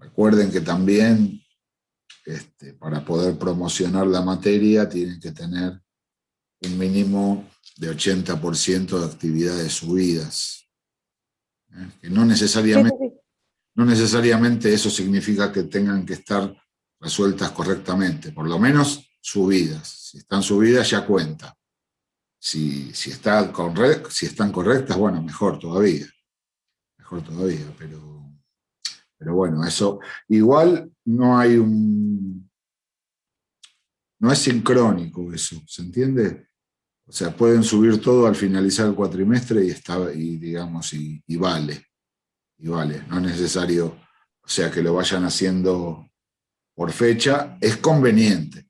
Recuerden que también para poder promocionar la materia tienen que tener un mínimo de 80% de actividades subidas. Que no necesariamente eso significa que tengan que estar resueltas correctamente, por lo menos subidas. Si están subidas ya cuenta. Si están correctas, bueno, mejor todavía, pero bueno, eso igual no es sincrónico eso, ¿se entiende? O sea, pueden subir todo al finalizar el cuatrimestre y vale, no es necesario, o sea, que lo vayan haciendo por fecha. Es conveniente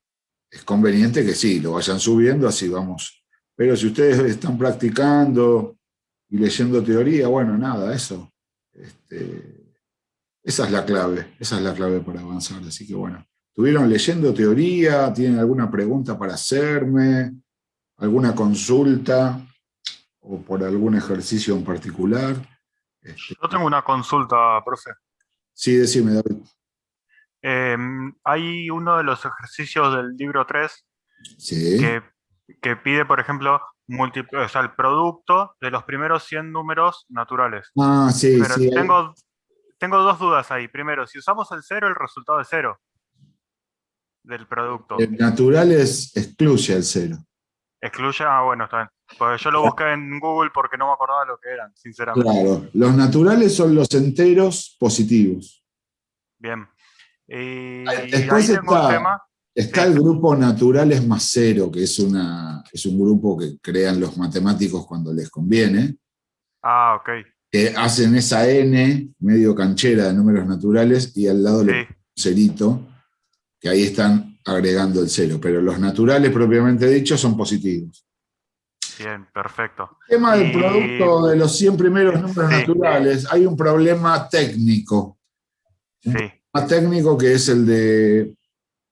que sí, lo vayan subiendo, así vamos. Pero si ustedes están practicando y leyendo teoría, bueno, nada, eso. Esa es la clave para avanzar. Así que bueno, ¿estuvieron leyendo teoría? ¿Tienen alguna pregunta para hacerme? ¿Alguna consulta? ¿O por algún ejercicio en particular? Yo tengo una consulta, profe. Sí, decime, David. Hay uno de los ejercicios del libro 3 Sí. que, que pide, por ejemplo, o sea, el producto de los primeros 100 números naturales. Ah, sí, Pero sí. tengo dos dudas ahí. Primero, si usamos el cero, el resultado es cero del producto. Naturales excluye al cero. Excluye, bueno, está bien. Pues yo lo busqué en Google porque no me acordaba lo que eran, sinceramente. Claro, los naturales son los enteros positivos. Bien. Y Después ahí tengo un tema. Sí. está el grupo naturales más cero, que es un grupo que crean los matemáticos cuando les conviene, Ah, ok. que hacen esa n medio canchera de números naturales y al lado le Sí. ponen un cerito, que ahí están agregando el cero. Pero los naturales propiamente dichos son positivos. Bien, perfecto. El tema del Y producto de los 100 primeros números sí, naturales, hay un problema técnico. Un sí, problema técnico que es el de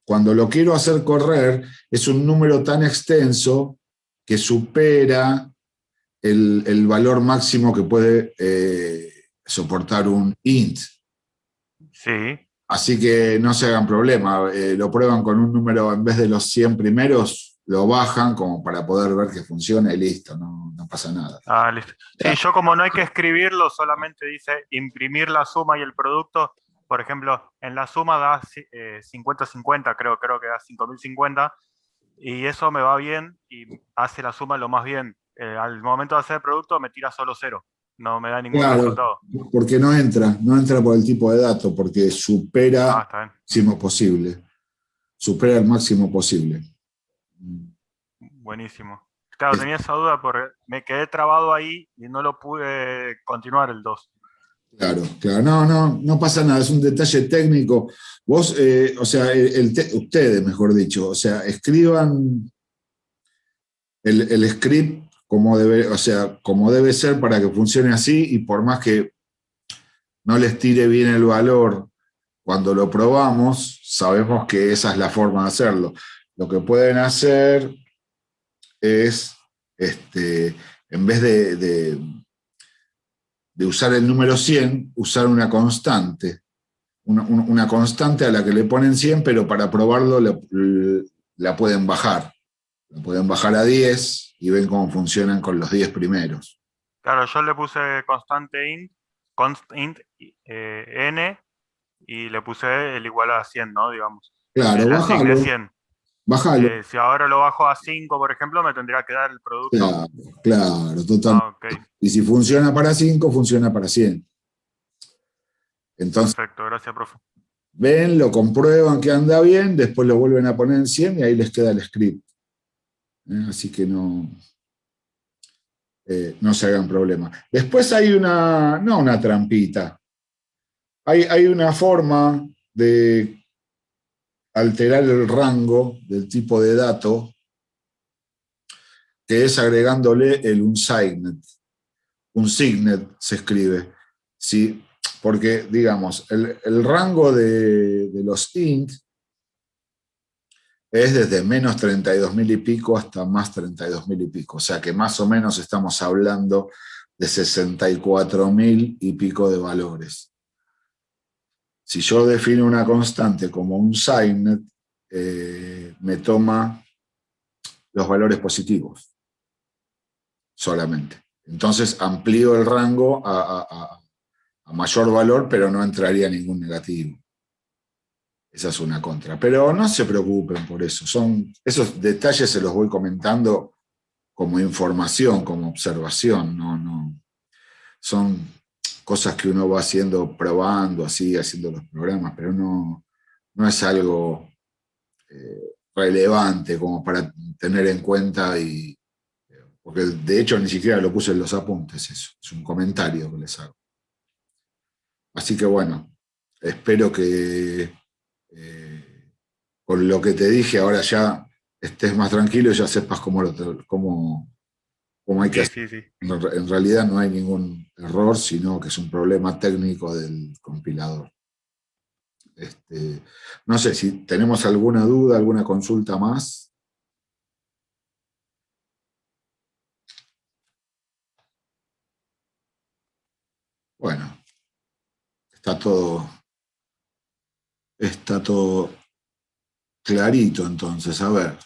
cuando lo quiero hacer correr, es un número tan extenso que supera el valor máximo que puede soportar un int. sí. Así que no se hagan problema, lo prueban con un número, en vez de los 100 primeros, lo bajan como para poder ver que funciona y listo, no pasa nada. Ah, listo. Sí, yo como no hay que escribirlo, solamente dice imprimir la suma y el producto. Por ejemplo, en la suma da 50-50, creo que da 5050, y eso me va bien y hace la suma lo más bien. Al momento de hacer el producto me tira solo cero, no me da ningún Claro, resultado. porque no entra por el tipo de dato, porque Ah, está bien. supera el máximo posible. Buenísimo. Claro, tenía esa duda porque me quedé trabado ahí y no lo pude continuar el 2. Claro, claro, no pasa nada, es un detalle técnico. Vos, o sea, ustedes, mejor dicho, o sea, escriban el script como debe ser para que funcione así, y por más que no les tire bien el valor cuando lo probamos, sabemos que esa es la forma de hacerlo. Lo que pueden hacer es, en vez de usar el número 100, usar una constante. Una constante a la que le ponen 100, pero para probarlo la pueden bajar. La pueden bajar a 10 y ven cómo funcionan con los 10 primeros. Claro, yo le puse const int n y le puse el igual a 100, ¿no? Digamos. Claro, Le asigné bájalo, 100. bájalo. Si ahora lo bajo a 5, por ejemplo, me tendría que dar el producto. Claro, claro, totalmente. Ah, ok, Y si funciona para 5, funciona para 100. Entonces, perfecto, gracias, profe. ven, lo comprueban que anda bien, después lo vuelven a poner en 100 y ahí les queda el script. Así que no se hagan problema. Después hay no una trampita, hay una forma de alterar el rango del tipo de dato, que es agregándole el unsignet. Unsignet se escribe. ¿Sí? Porque, digamos, el rango de los int es desde menos 32.000 y pico hasta más 32.000 y pico. O sea que más o menos estamos hablando de 64.000 y pico de valores. Si yo defino una constante como un SciNet, me toma los valores positivos solamente. Entonces amplío el rango a mayor valor, pero no entraría ningún negativo. Esa es una contra. Pero no se preocupen por eso. Esos detalles se los voy comentando como información, como observación. No, son cosas que uno va haciendo, probando, así, haciendo los programas, pero no es algo relevante como para tener en cuenta, porque de hecho ni siquiera lo puse en los apuntes, eso es un comentario que les hago. Así que bueno, espero que con lo que te dije ahora ya estés más tranquilo y ya sepas cómo hay que hacer. Sí, sí. En realidad no hay ningún error, sino que es un problema técnico del compilador. No sé si tenemos alguna duda, alguna consulta más. Bueno, está todo clarito entonces. A ver,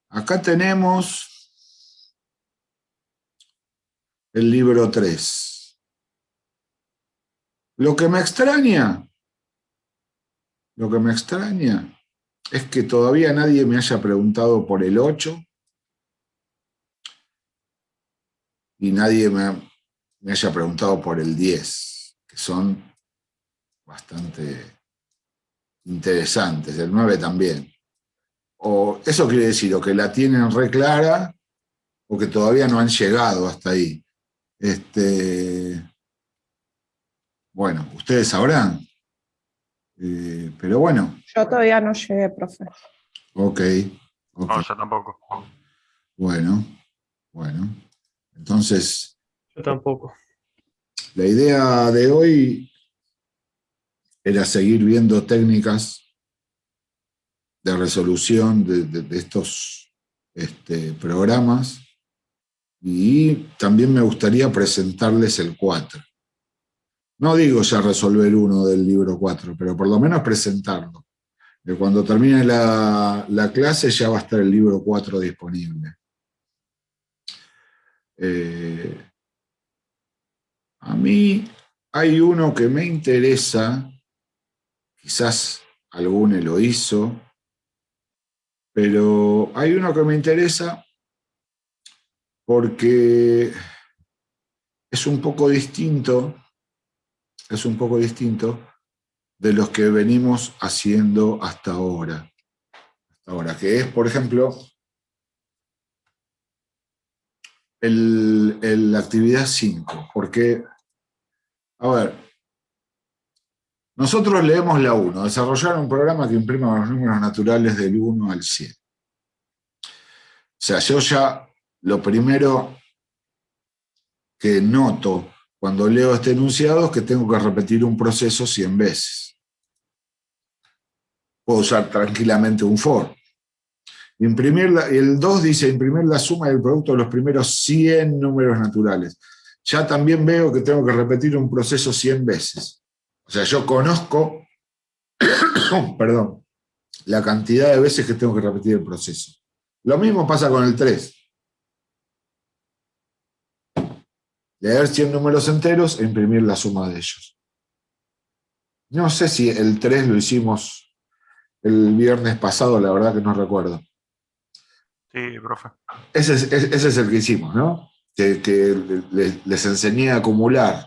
acá tenemos el libro 3. Lo que me extraña es que todavía nadie me haya preguntado por el 8 y nadie me haya preguntado por el 10, que son bastante interesantes. El 9 también. O eso quiere decir o que la tienen re clara o que todavía no han llegado hasta ahí. Bueno, ustedes sabrán. Pero bueno. Yo todavía no llegué, profe. Ok. No, yo tampoco. Bueno. Entonces, Yo tampoco. la idea de hoy era seguir viendo técnicas de resolución de estos programas, y también me gustaría presentarles el 4. No digo ya resolver uno del libro 4, pero por lo menos presentarlo. Que cuando termine la clase ya va a estar el libro 4 disponible. A mí hay uno que me interesa, quizás alguno lo hizo, pero hay uno que me interesa porque es un poco distinto de los que venimos haciendo hasta ahora, que es, por ejemplo, la actividad 5, porque, a ver, nosotros leemos la 1, desarrollar un programa que imprima los números naturales del 1 al 100. O sea, yo ya lo primero que noto cuando leo este enunciado es que tengo que repetir un proceso 100 veces. Puedo usar tranquilamente un for. El 2 dice imprimir la suma del producto de los primeros 100 números naturales. Ya también veo que tengo que repetir un proceso 100 veces. O sea, yo conozco, perdón, la cantidad de veces que tengo que repetir el proceso. Lo mismo pasa con el 3. Leer 100 números enteros e imprimir la suma de ellos. No sé si el 3 lo hicimos el viernes pasado, la verdad que no recuerdo. Sí, profe. Ese es el que hicimos, ¿no? Que les enseñé a acumular.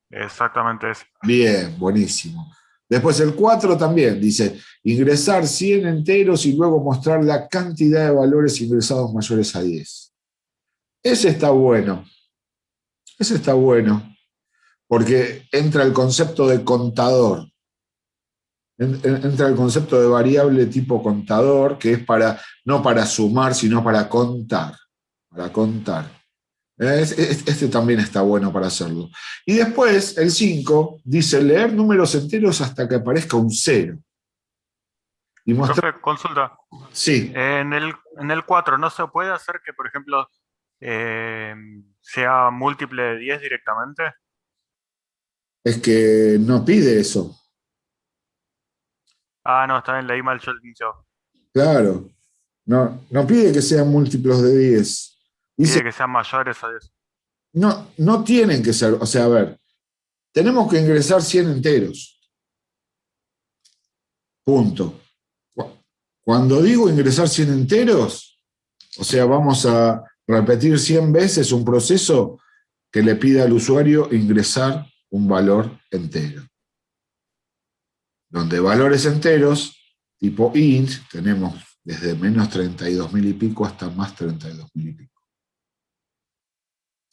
Exactamente ese. Bien, buenísimo. Después el 4 también dice ingresar 100 enteros y luego mostrar la cantidad de valores ingresados mayores a 10. Ese está bueno. Porque entra el concepto de contador. Entra el concepto de variable tipo contador, que es no para sumar, sino para contar. Este también está bueno para hacerlo. Y después, el 5 dice leer números enteros hasta que aparezca un 0. Y mostrar... Profe, consulta. Sí. En el 4, ¿no se puede hacer que, por ejemplo, sea múltiple de 10 directamente? Es que no pide eso. Ah, no, está bien, leí mal yo el inicio. Claro. No pide que sean múltiplos de 10. Dice, Pide que sean mayores a 10. no tienen que ser, o sea, a ver, tenemos que ingresar 100 enteros. Punto. Cuando digo ingresar 100 enteros, o sea, vamos a repetir 100 veces un proceso que le pida al usuario ingresar un valor entero. Donde valores enteros, tipo int, tenemos desde menos 32.000 y pico hasta más 32.000 y pico.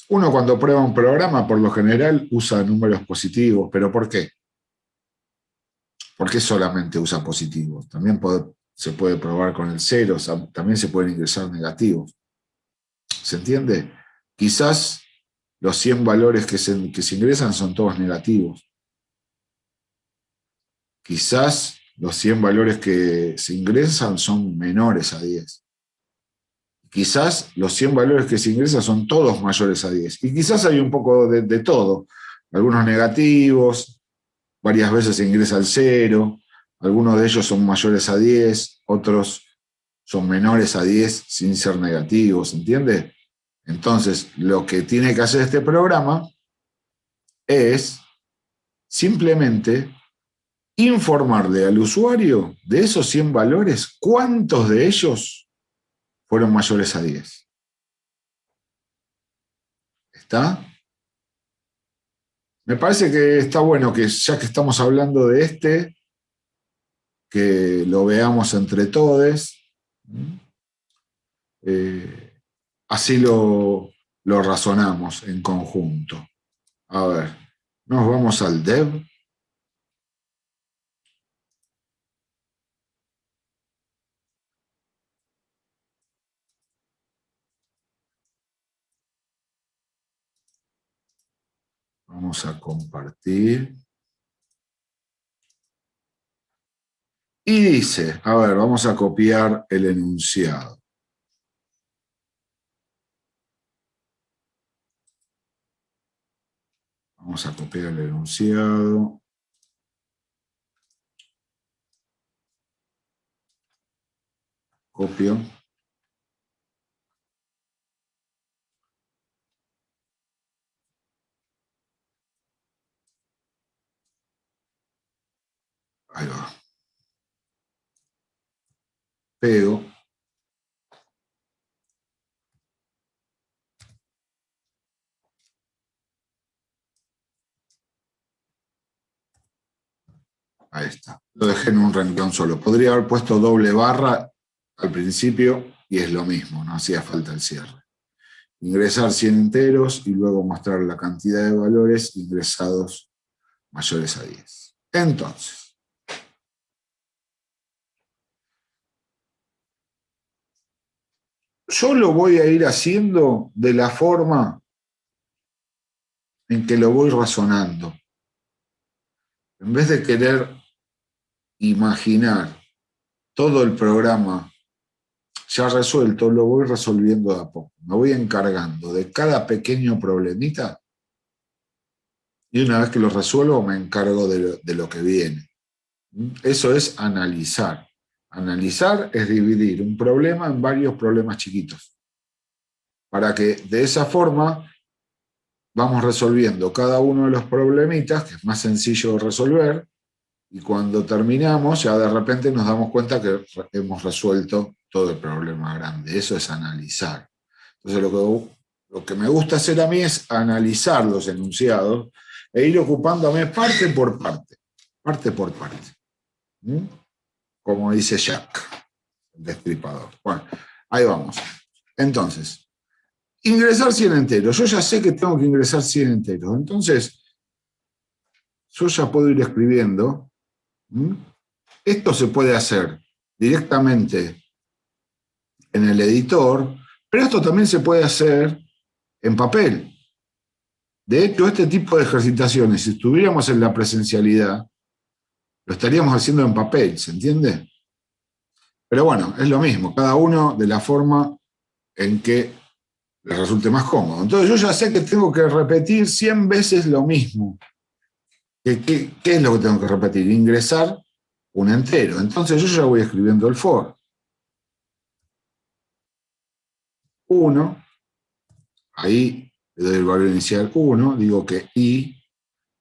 Uno cuando prueba un programa, por lo general, usa números positivos. ¿Pero por qué? ¿Por qué solamente usa positivos? También se puede probar con el 0, también se pueden ingresar negativos. ¿Se entiende? Quizás los 100 valores que se ingresan son todos negativos. Quizás los 100 valores que se ingresan son menores a 10. Quizás los 100 valores que se ingresan son todos mayores a 10. Y quizás hay un poco de todo. Algunos negativos, varias veces se ingresa al 0, algunos de ellos son mayores a 10, otros son menores a 10 sin ser negativos, ¿entiende? Entonces, lo que tiene que hacer este programa es simplemente informarle al usuario de esos 100 valores, cuántos de ellos fueron mayores a 10. ¿Está? Me parece que está bueno que ya que estamos hablando de que lo veamos entre todos. Así lo razonamos en conjunto. A ver, nos vamos al dev. Vamos a compartir. Y dice, a ver, vamos a copiar el enunciado. Vamos a copiar el enunciado. Copio. Ahí va. Pego. Ahí está. Lo dejé en un renglón solo. Podría haber puesto doble barra al principio y es lo mismo, no hacía falta el cierre. Ingresar 100 enteros y luego mostrar la cantidad de valores ingresados mayores a 10. Entonces, yo lo voy a ir haciendo de la forma en que lo voy razonando. En vez de querer imaginar todo el programa ya resuelto, lo voy resolviendo de a poco. Me voy encargando de cada pequeño problemita y una vez que lo resuelvo me encargo de lo que viene. Eso es analizar. Analizar es dividir un problema en varios problemas chiquitos, para que de esa forma vamos resolviendo cada uno de los problemitas, que es más sencillo de resolver, y cuando terminamos ya de repente nos damos cuenta que hemos resuelto todo el problema grande. Eso es analizar. Entonces lo que me gusta hacer a mí es analizar los enunciados e ir ocupándome parte por parte. Parte por parte. Como dice Jack, el destripador. Bueno, ahí vamos. Entonces, ingresar 100 enteros. Yo ya sé que tengo que ingresar 100 enteros. Entonces, yo ya puedo ir escribiendo. Esto se puede hacer directamente en el editor, pero esto también se puede hacer en papel. De hecho, este tipo de ejercitaciones, si estuviéramos en la presencialidad, lo estaríamos haciendo en papel, ¿se entiende? Pero bueno, es lo mismo, cada uno de la forma en que les resulte más cómodo. Entonces yo ya sé que tengo que repetir 100 veces lo mismo. ¿Qué es lo que tengo que repetir? Ingresar un entero. Entonces yo ya voy escribiendo el for. 1, ahí le doy el valor inicial 1, digo que i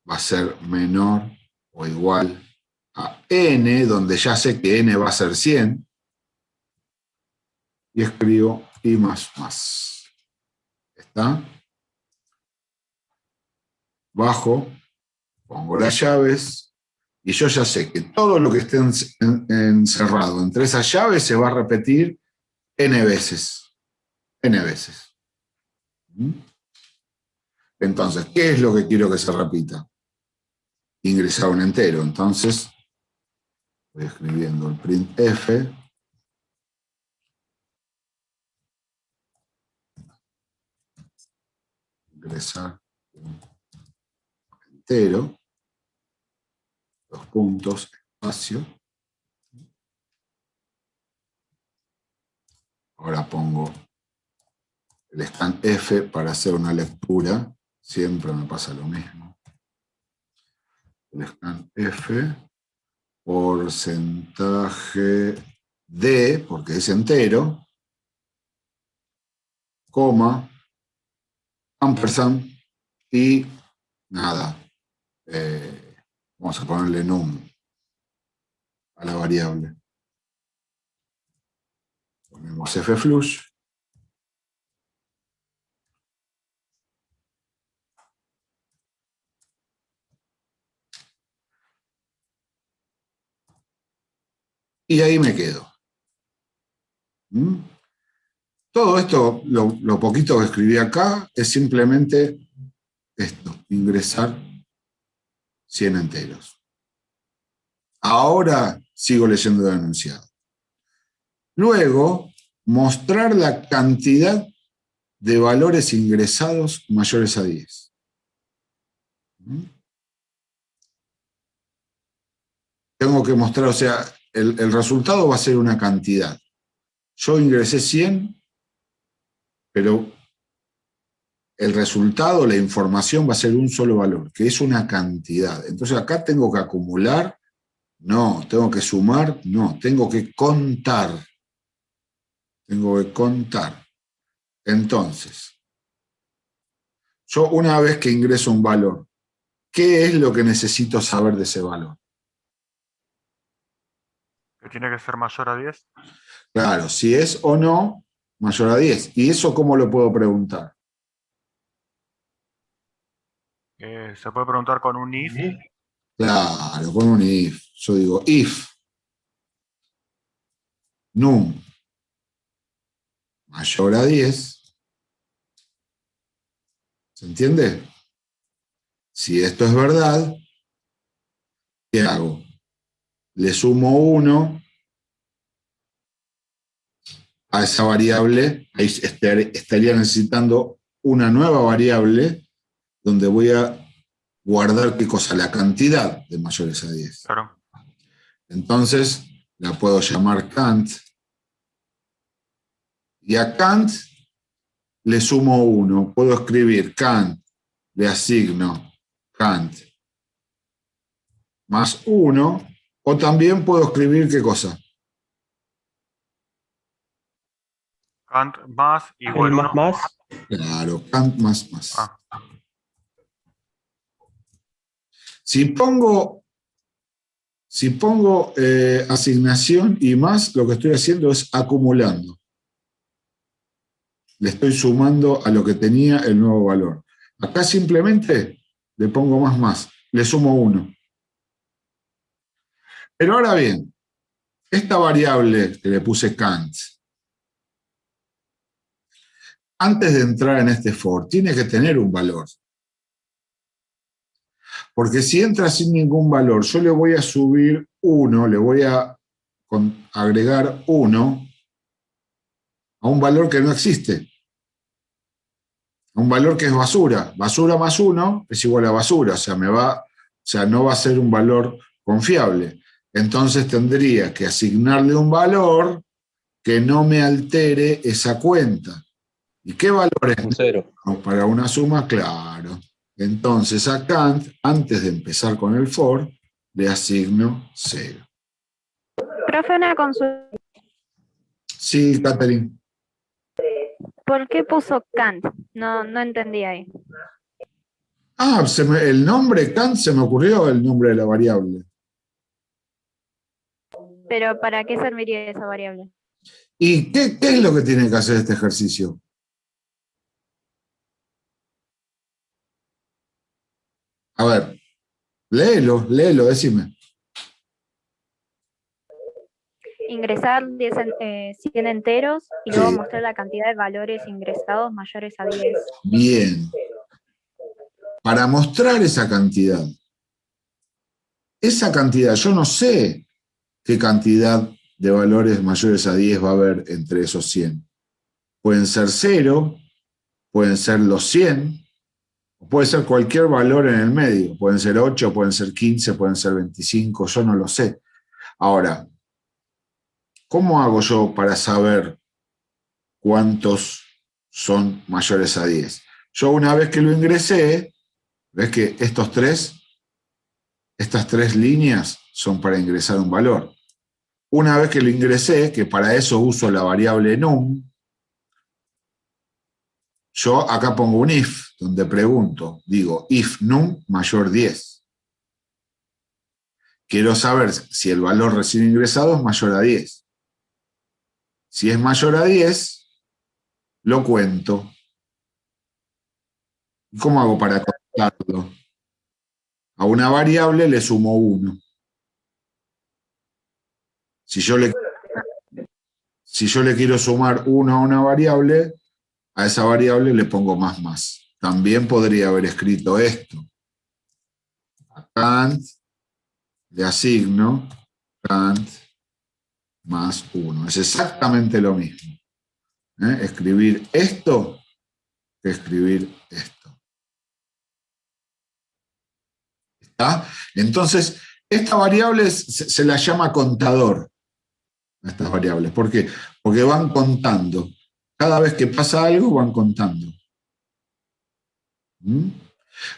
va a ser menor o igual a n, donde ya sé que n va a ser 100, y escribo i más más. ¿Está? Bajo, pongo las llaves, y yo ya sé que todo lo que esté encerrado entre esas llaves se va a repetir n veces. N veces. Entonces, ¿qué es lo que quiero que se repita? Ingresar un entero. Entonces, voy escribiendo el printf. Ingresar un entero. 2 puntos, espacio. Ahora pongo el scanf para hacer una lectura. Siempre me pasa lo mismo. El scanf, porcentaje de, porque es entero, coma, ampersand y nada. Vamos a ponerle num a la variable. Ponemos fflush. Y ahí me quedo. Todo esto, lo poquito que escribí acá, es simplemente esto, ingresar 100 enteros. Ahora sigo leyendo el enunciado. Luego, mostrar la cantidad de valores ingresados mayores a 10. Tengo que mostrar, o sea, el resultado va a ser una cantidad. Yo ingresé 100, pero el resultado, la información va a ser un solo valor, que es una cantidad. Entonces acá tengo que acumular, no, tengo que sumar, no, tengo que contar. Tengo que contar. Entonces, yo una vez que ingreso un valor, ¿qué es lo que necesito saber de ese valor? ¿Que tiene que ser mayor a 10? Claro, si es o no mayor a 10. ¿Y eso cómo lo puedo preguntar? Se puede preguntar con un if. Claro, con un if. Yo digo if num mayor a 10. ¿Se entiende? Si esto es verdad, ¿qué hago? Le sumo 1 a esa variable. Ahí estaría necesitando una nueva variable donde voy a guardar, ¿qué cosa? La cantidad de mayores a 10. Claro. Entonces, la puedo llamar Cant. Y a Cant le sumo 1. Puedo escribir Cant, le asigno Cant más 1, o también puedo escribir, ¿qué cosa? Cant más igual El 1. más. Claro, Cant más más. Ah, Si pongo asignación y más, lo que estoy haciendo es acumulando. Le estoy sumando a lo que tenía el nuevo valor. Acá simplemente le pongo más, le sumo 1. Pero ahora bien, esta variable que le puse Cant, antes de entrar en este for, tiene que tener un valor. Porque si entra sin ningún valor, yo le voy a subir 1, le voy a agregar 1 a un valor que no existe. A un valor que es basura. Basura más 1 es igual a basura, o sea, no va a ser un valor confiable. Entonces tendría que asignarle un valor que no me altere esa cuenta. ¿Y qué valor es? Un 0. Para una suma, claro. Entonces a Kant, antes de empezar con el for, le asigno 0. Profe, una consulta. Sí, Catherine. ¿Por qué puso Kant? No entendí ahí. Ah, el nombre Kant se me ocurrió el nombre de la variable. Pero ¿para qué serviría esa variable? ¿Y qué es lo que tiene que hacer este ejercicio? A ver, léelo, decime. Ingresar 100 enteros y Sí. luego mostrar la cantidad de valores ingresados mayores a 10. Bien. Para mostrar esa cantidad, yo no sé qué cantidad de valores mayores a 10 va a haber entre esos 100. Pueden ser 0, pueden ser los 100, puede ser cualquier valor en el medio. Pueden ser 8, pueden ser 15, pueden ser 25, yo no lo sé. Ahora, ¿cómo hago yo para saber cuántos son mayores a 10? Yo una vez que lo ingresé, ves que estas tres líneas son para ingresar un valor. Una vez que lo ingresé, que para eso uso la variable num, yo acá pongo un if, donde pregunto, digo if num mayor 10. Quiero saber si el valor recién ingresado es mayor a 10. Si es mayor a 10, lo cuento. ¿Cómo hago para contarlo? A una variable le sumo 1. Si yo le quiero sumar 1 a una variable, a esa variable le pongo más. También podría haber escrito esto. A Kant le asigno Kant más 1. Es exactamente lo mismo. Escribir esto que escribir esto. ¿Está? Entonces, esta variable se la llama contador. Estas variables. ¿Por qué? Porque van contando. Cada vez que pasa algo, van contando. ¿Mm?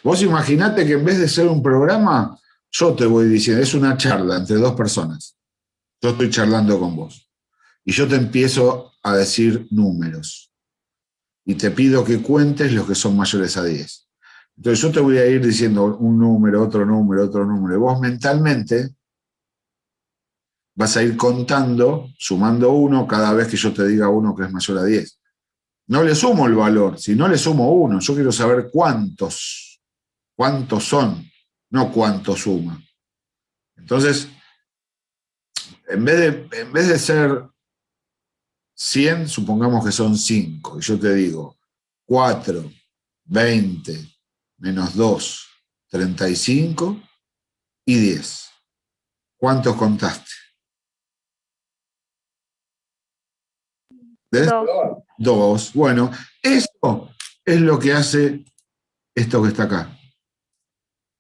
Vos imaginate que en vez de ser un programa, yo te voy diciendo, es una charla entre dos personas. Yo estoy charlando con vos. Y yo te empiezo a decir números. Y te pido que cuentes los que son mayores a 10. Entonces yo te voy a ir diciendo un número, otro número, otro número. Y vos mentalmente vas a ir contando, sumando 1 cada vez que yo te diga uno que es mayor a 10. No le sumo el valor, si no le sumo 1. Yo quiero saber cuántos son, no cuánto suma. Entonces, en vez de ser 100, supongamos que son 5. Y yo te digo 4, 20, menos 2, 35 y 10. ¿Cuántos contaste? 2. Bueno, eso es lo que hace esto que está acá.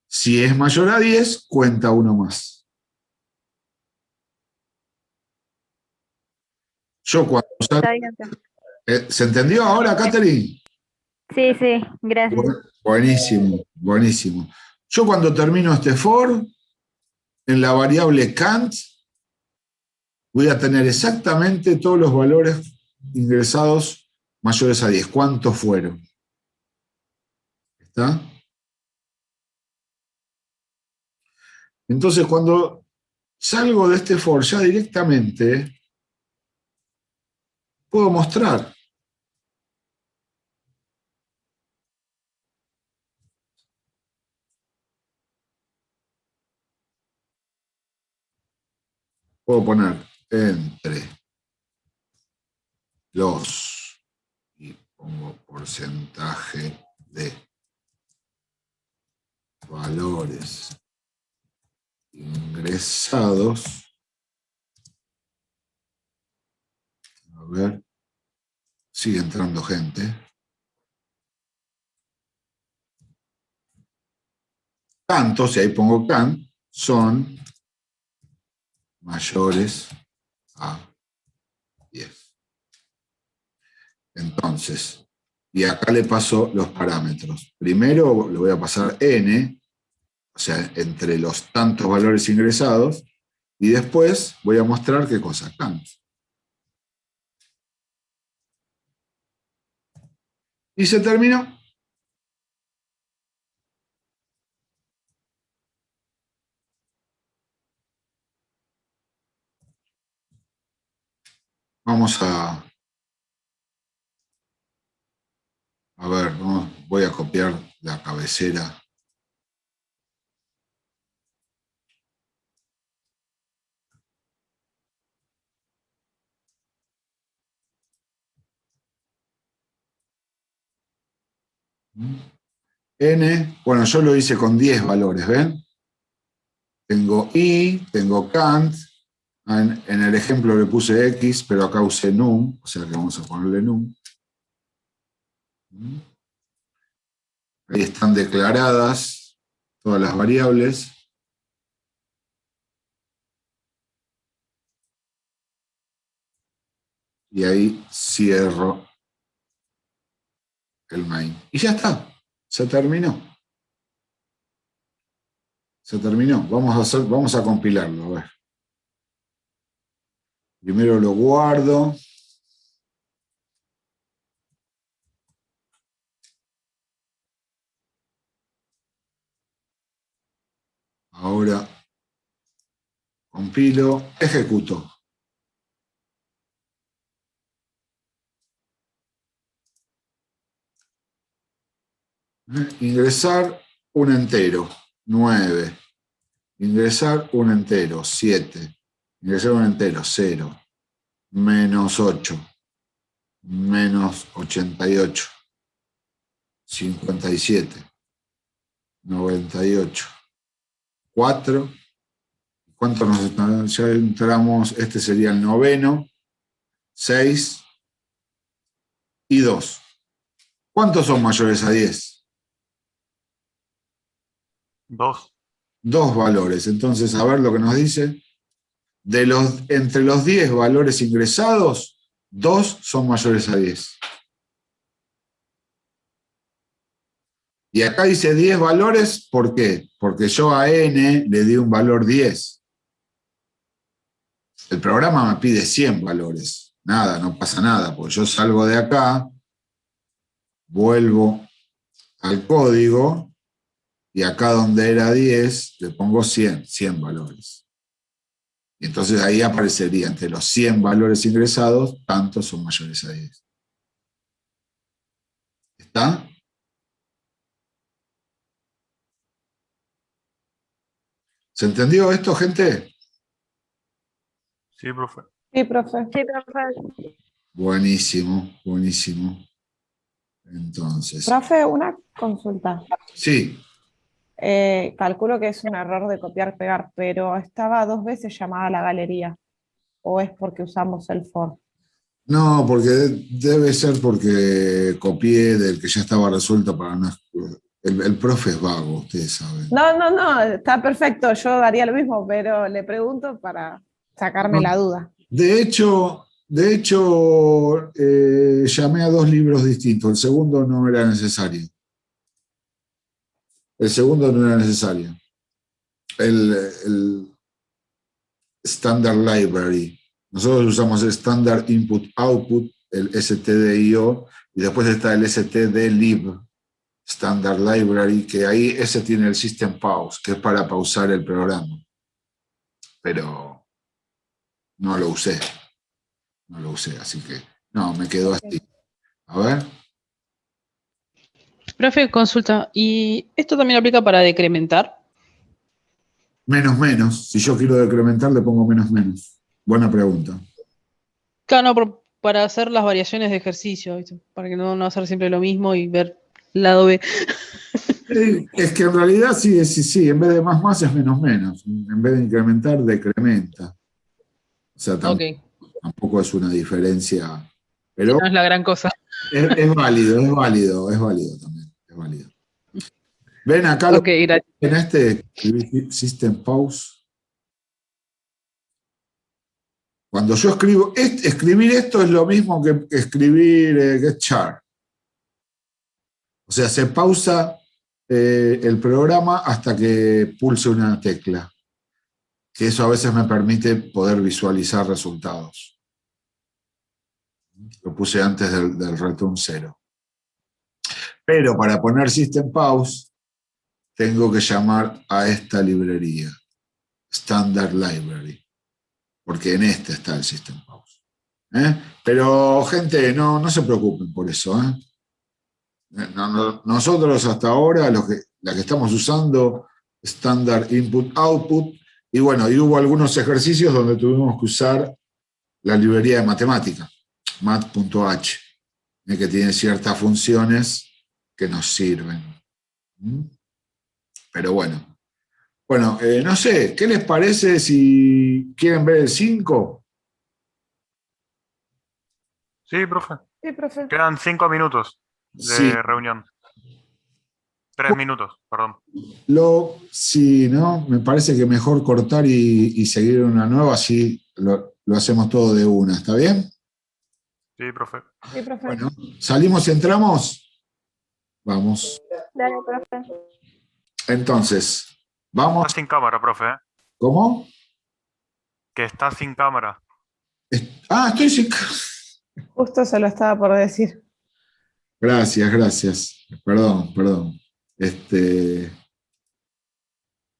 Si es mayor a 10, cuenta uno más. Yo cuando ¿se entendió ahora, Catherine? Sí, gracias. Buenísimo. Yo cuando termino este for, en la variable Kant, voy a tener exactamente todos los valores ingresados mayores a 10. ¿Cuántos fueron? ¿Está? Entonces, cuando salgo de este for, ya directamente puedo mostrar. Puedo poner entre los, y pongo porcentaje de valores ingresados. A ver, sigue entrando gente. Tantos, y ahí pongo can, son mayores a 10. Entonces, y acá le paso los parámetros. Primero le voy a pasar n, o sea, entre los tantos valores ingresados, y después voy a mostrar qué cosa, Kant. Y se terminó. Vamos a ver, voy a copiar la cabecera. N, bueno, yo lo hice con 10 valores, ¿ven? Tengo I, tengo Kant, en el ejemplo le puse X, pero acá usé num, o sea que vamos a ponerle num. Ahí están declaradas todas las variables. Y ahí cierro el main. Y ya está, se terminó. Se terminó. Vamos a compilarlo, a ver. Primero lo guardo. Ahora compilo, ejecuto. Ingresar un entero, 9. Ingresar un entero, 7. Ingresar un entero, 0. Menos 8. Menos 88. 57. 98. 4. ¿Cuánto nos está? Ya entramos, este sería el noveno. 6 y 2. ¿Cuántos son mayores a 10? 2. 2 valores. Entonces, a ver lo que nos dice. Entre los 10 valores ingresados, 2 son mayores a 10. Y acá dice 10 valores, ¿por qué? Porque yo a n le di un valor 10. El programa me pide 100 valores. Nada, no pasa nada, porque yo salgo de acá, vuelvo al código, y acá donde era 10, le pongo 100 valores. Y entonces ahí aparecería entre los 100 valores ingresados, tantos son mayores a 10. ¿Está? ¿Se entendió esto, gente? Sí, profe. Sí, profe. Sí, profe. Buenísimo, buenísimo. Entonces, Profe, una consulta. sí, Calculo que es un error de copiar-pegar, pero estaba 2 veces llamada a la galería. ¿O es porque usamos el for? no, porque debe ser porque copié del que ya estaba resuelto para no... El profe es vago, ustedes saben. No, está perfecto. Yo daría lo mismo, pero le pregunto para sacarme la duda. De hecho, llamé a 2 libros distintos. El segundo no era necesario. El segundo no era necesario. El Standard Library. Nosotros usamos el Standard Input Output, el stdio, y después está el stdlib, Standard Library, que ahí ese tiene el System Pause, que es para pausar el programa. Pero no lo usé. No lo usé, así que no, me quedó así. A ver. Profe, consulta, ¿y esto también aplica para decrementar? Menos. Si yo quiero decrementar, le pongo menos. Buena pregunta. Claro, no, para hacer las variaciones de ejercicio, ¿viste? Para que no hacer siempre lo mismo y ver lado B. Es que en realidad sí, en vez de más es menos. En vez de incrementar, decrementa. O sea, tampoco es una diferencia. Pero No es la gran cosa. es válido también. Es válido. Ven acá, Ok, gracias. en este System Pause. Cuando yo escribo, escribir esto es lo mismo que escribir get char. O sea, se pausa el programa hasta que pulse una tecla, que eso a veces me permite poder visualizar resultados. Lo puse antes del return 0. Pero para poner System Pause, tengo que llamar a esta librería, Standard Library, porque en este está el System Pause. Pero, gente, no se preocupen por eso. Nosotros hasta ahora, la que estamos usando, Standard Input Output, y bueno, y hubo algunos ejercicios donde tuvimos que usar la librería de matemática, mat.h, que tiene ciertas funciones que nos sirven. Pero bueno. Bueno, no sé, ¿qué les parece si quieren ver el 5? Sí, profe. Sí, profe. Quedan 5 minutos de Sí. reunión. 3 minutos, perdón. Sí, ¿no? Me parece que mejor cortar y seguir una nueva, así lo hacemos todo de una, ¿está bien? Sí, profe. Sí, profe. Bueno, ¿salimos y entramos? Vamos. Dale, profe. Entonces, vamos. Está sin cámara, profe. ¿Cómo? Que está sin cámara. Estoy sin... Justo se lo estaba por decir. Gracias. Perdón.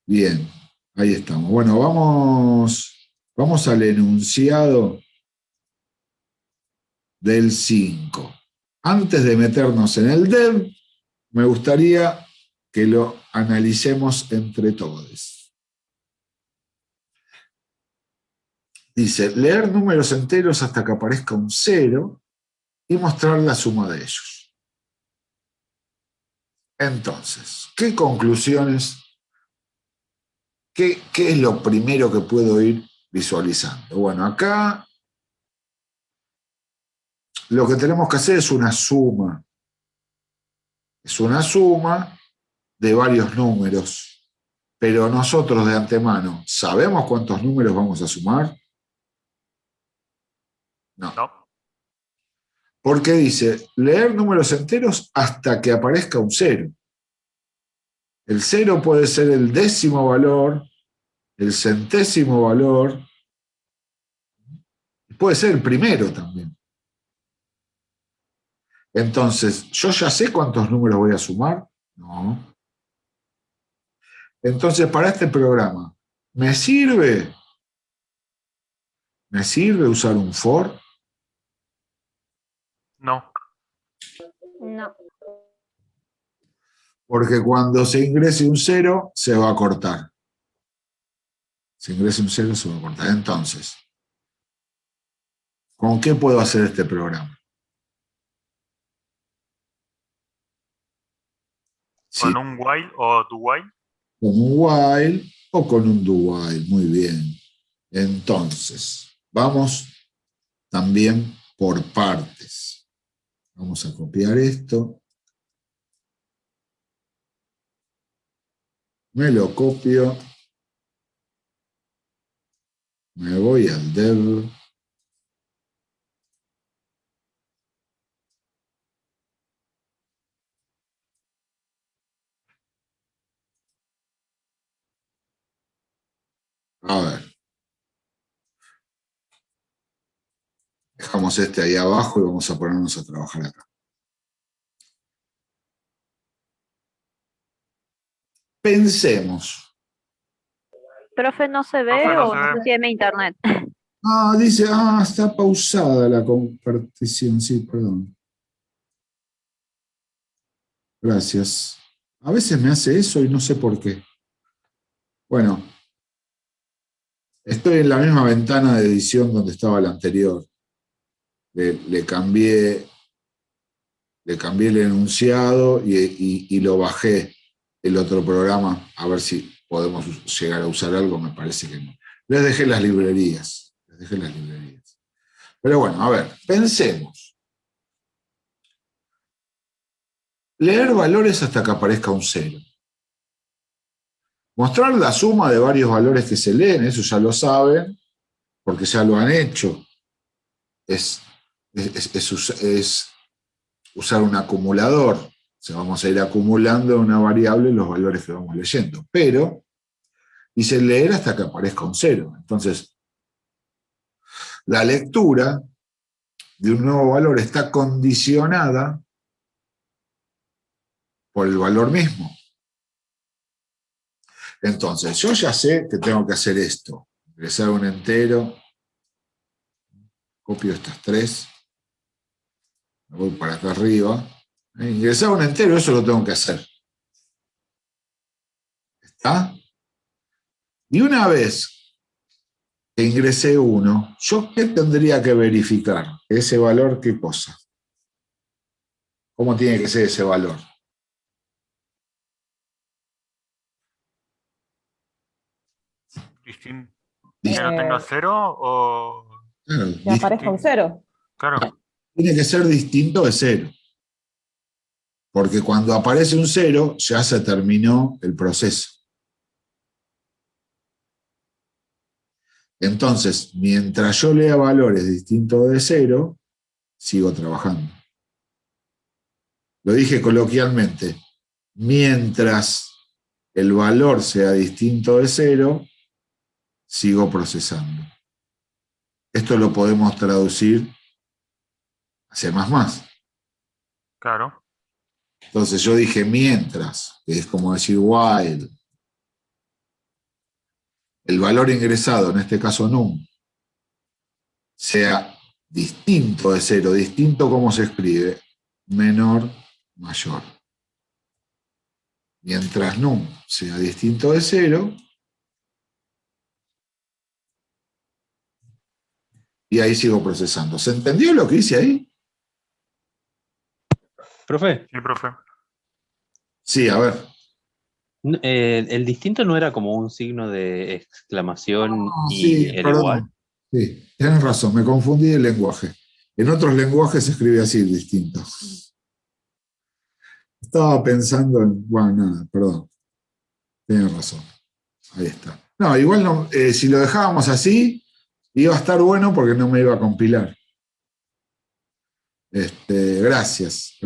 Bien, ahí estamos. Bueno, vamos al enunciado del 5. Antes de meternos en el dev, me gustaría que lo analicemos entre todos. Dice, leer números enteros hasta que aparezca un 0 y mostrar la suma de ellos. Entonces, ¿qué conclusiones? ¿Qué es lo primero que puedo ir visualizando? Bueno, acá lo que tenemos que hacer es una suma. Es una suma de varios números. Pero nosotros de antemano, ¿sabemos cuántos números vamos a sumar? No. Porque dice, leer números enteros hasta que aparezca un 0. El 0 puede ser el décimo valor, el centésimo valor, puede ser el primero también. Entonces, ¿yo ya sé cuántos números voy a sumar? No. Entonces, para este programa, ¿me sirve usar un for? No. No. Porque cuando se ingrese un 0, se va a cortar. Se ingresa un 0, se va a cortar. Entonces, ¿con qué puedo hacer este programa? Sí, ¿Con un while o do while? con un while o con un do while. Muy bien. Entonces, vamos también por partes. Vamos a copiar esto. Me lo copio. Me voy al dev. A ver. Dejamos este ahí abajo y vamos a ponernos a trabajar acá. Pensemos. Profe, ¿no se ve Profe, no o se no ve. tiene internet? Dice, está pausada la compartición. Sí, perdón. Gracias. A veces me hace eso y no sé por qué. Bueno, estoy en la misma ventana de edición donde estaba la anterior. Le cambié el enunciado y lo bajé el otro programa a ver si podemos llegar a usar algo. Me parece que no. Les dejé las librerías. Pero bueno, a ver, pensemos. Leer valores hasta que aparezca un 0. Mostrar la suma de varios valores que se leen, eso ya lo saben, porque ya lo han hecho. Es usar un acumulador, sea, vamos a ir acumulando en una variable los valores que vamos leyendo. Pero dice leer hasta que aparezca un 0. Entonces, la lectura de un nuevo valor está condicionada por el valor mismo. Entonces, yo ya sé que tengo que hacer esto. Ingresar un entero. Copio estas 3. Me voy para acá arriba. Ingresar un entero, eso lo tengo que hacer. ¿Está? Y una vez que ingresé 1, ¿yo qué tendría que verificar? ¿Ese valor qué cosa? ¿Cómo tiene que ser ese valor? ¿Que no tenga 0 o...? Claro, Que aparezca un 0. Claro, tiene que ser distinto de 0. Porque cuando aparece un 0, ya se terminó el proceso. Entonces, mientras yo lea valores distintos de 0, sigo trabajando. Lo dije coloquialmente. Mientras el valor sea distinto de 0, sigo procesando. Esto lo podemos traducir a C++. claro. Entonces yo dije mientras, que es como decir while, el valor ingresado, en este caso num, sea distinto de 0, distinto como se escribe, menor, mayor. Mientras num sea distinto de 0, y ahí sigo procesando. ¿Se entendió lo que hice ahí? Profe, Sí, profe. Sí, a ver. el distinto no era como un signo de exclamación y Sí, el perdón. igual. Sí, tienes razón, me confundí el lenguaje. En otros lenguajes se escribe así, distinto. Estaba pensando en... Bueno, nada, perdón. Tienes razón. Ahí está. No, igual no, si lo dejábamos así, iba a estar bueno porque no me iba a compilar. Gracias.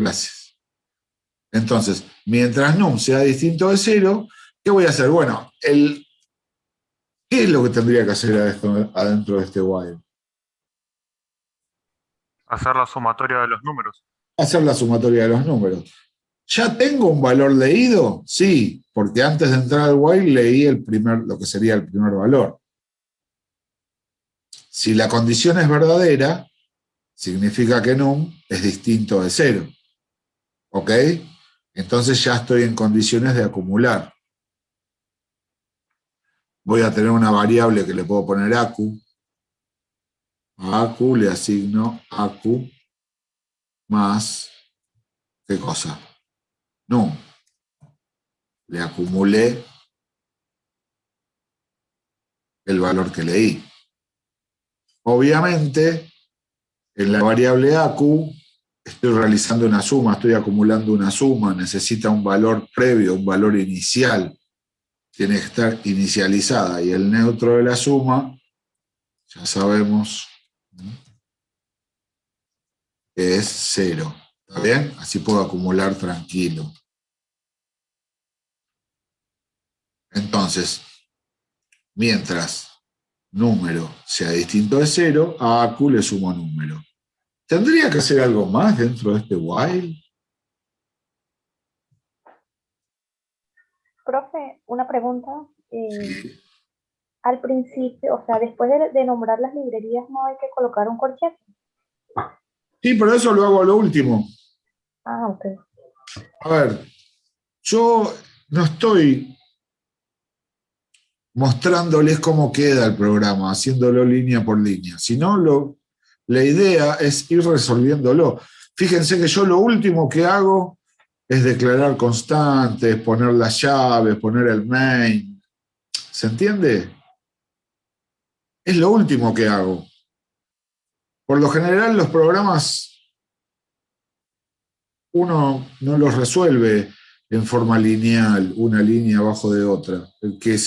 Entonces, mientras num sea distinto de 0, ¿qué voy a hacer? Bueno, ¿qué es lo que tendría que hacer adentro de este while? Hacer la sumatoria de los números. Hacer la sumatoria de los números. ¿Ya tengo un valor leído? Sí, porque antes de entrar al while leí lo que sería el primer valor. Si la condición es verdadera, significa que num es distinto de 0. ¿Ok? Entonces ya estoy en condiciones de acumular. Voy a tener una variable que le puedo poner acu. A acu le asigno acu más, ¿qué cosa? Num. Le acumulé el valor que leí. Obviamente, en la variable acu estoy realizando una suma, estoy acumulando una suma, necesita un valor previo, un valor inicial. Tiene que estar inicializada. Y el neutro de la suma, ya sabemos, que es 0. ¿Está bien? Así puedo acumular tranquilo. Entonces, mientras número sea distinto de 0, a acu le sumo número. ¿Tendría que hacer algo más dentro de este while? Profe, una pregunta. Al principio, o sea, después de nombrar las librerías, ¿no hay que colocar un corchete? Sí, pero eso lo hago a lo último. Ah, ok. A ver, yo no estoy mostrándoles cómo queda el programa, haciéndolo línea por línea, sino la idea es ir resolviéndolo. Fíjense que yo lo último que hago es declarar constantes, poner las llaves, poner el main. ¿Se entiende? Es lo último que hago. Por lo general los programas uno no los resuelve en forma lineal, una línea abajo de otra. El que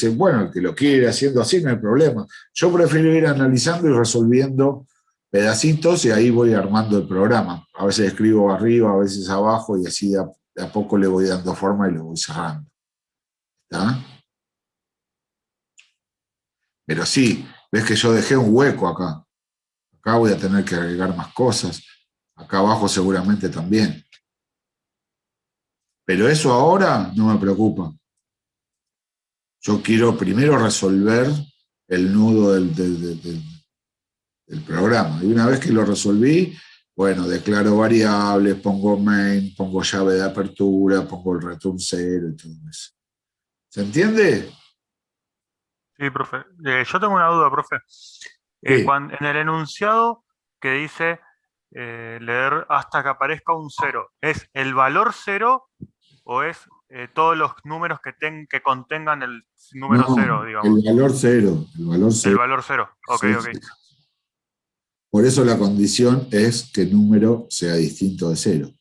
lo quiere haciendo así no hay problema. Yo prefiero ir analizando y resolviendo pedacitos y ahí voy armando el programa. A veces escribo arriba, a veces abajo y así de a poco le voy dando forma y lo voy cerrando. ¿Está? Pero sí, ves que yo dejé un hueco acá. Acá voy a tener que agregar más cosas. Acá abajo seguramente también. Pero eso ahora no me preocupa. Yo quiero primero resolver el nudo del programa. Y una vez que lo resolví, bueno, declaro variables, pongo main, pongo llave de apertura, pongo el return 0 y todo eso. ¿Se entiende? Sí, profe. Yo tengo una duda, profe. Sí. En el enunciado que dice leer hasta que aparezca un 0, ¿es el valor 0 o es todos los números que contengan el número No, 0, digamos? el valor 0. El valor El 0. valor 0. Ok, Sí, ok. sí. Por eso la condición es que el número sea distinto de 0.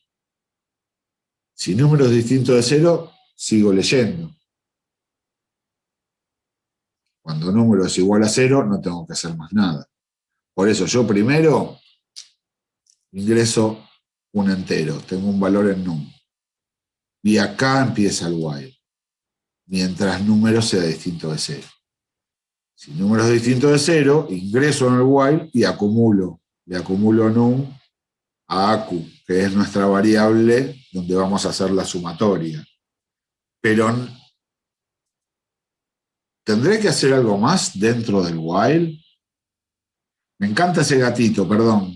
Si número es distinto de 0, sigo leyendo. Cuando número es igual a 0, no tengo que hacer más nada. Por eso yo primero ingreso un entero, tengo un valor en num. Y acá empieza el while, mientras número sea distinto de 0. Si número es distinto de 0, ingreso en el while y acumulo. Le acumulo num a acu, que es nuestra variable donde vamos a hacer la sumatoria. Pero ¿tendré que hacer algo más dentro del while? Me encanta ese gatito, perdón.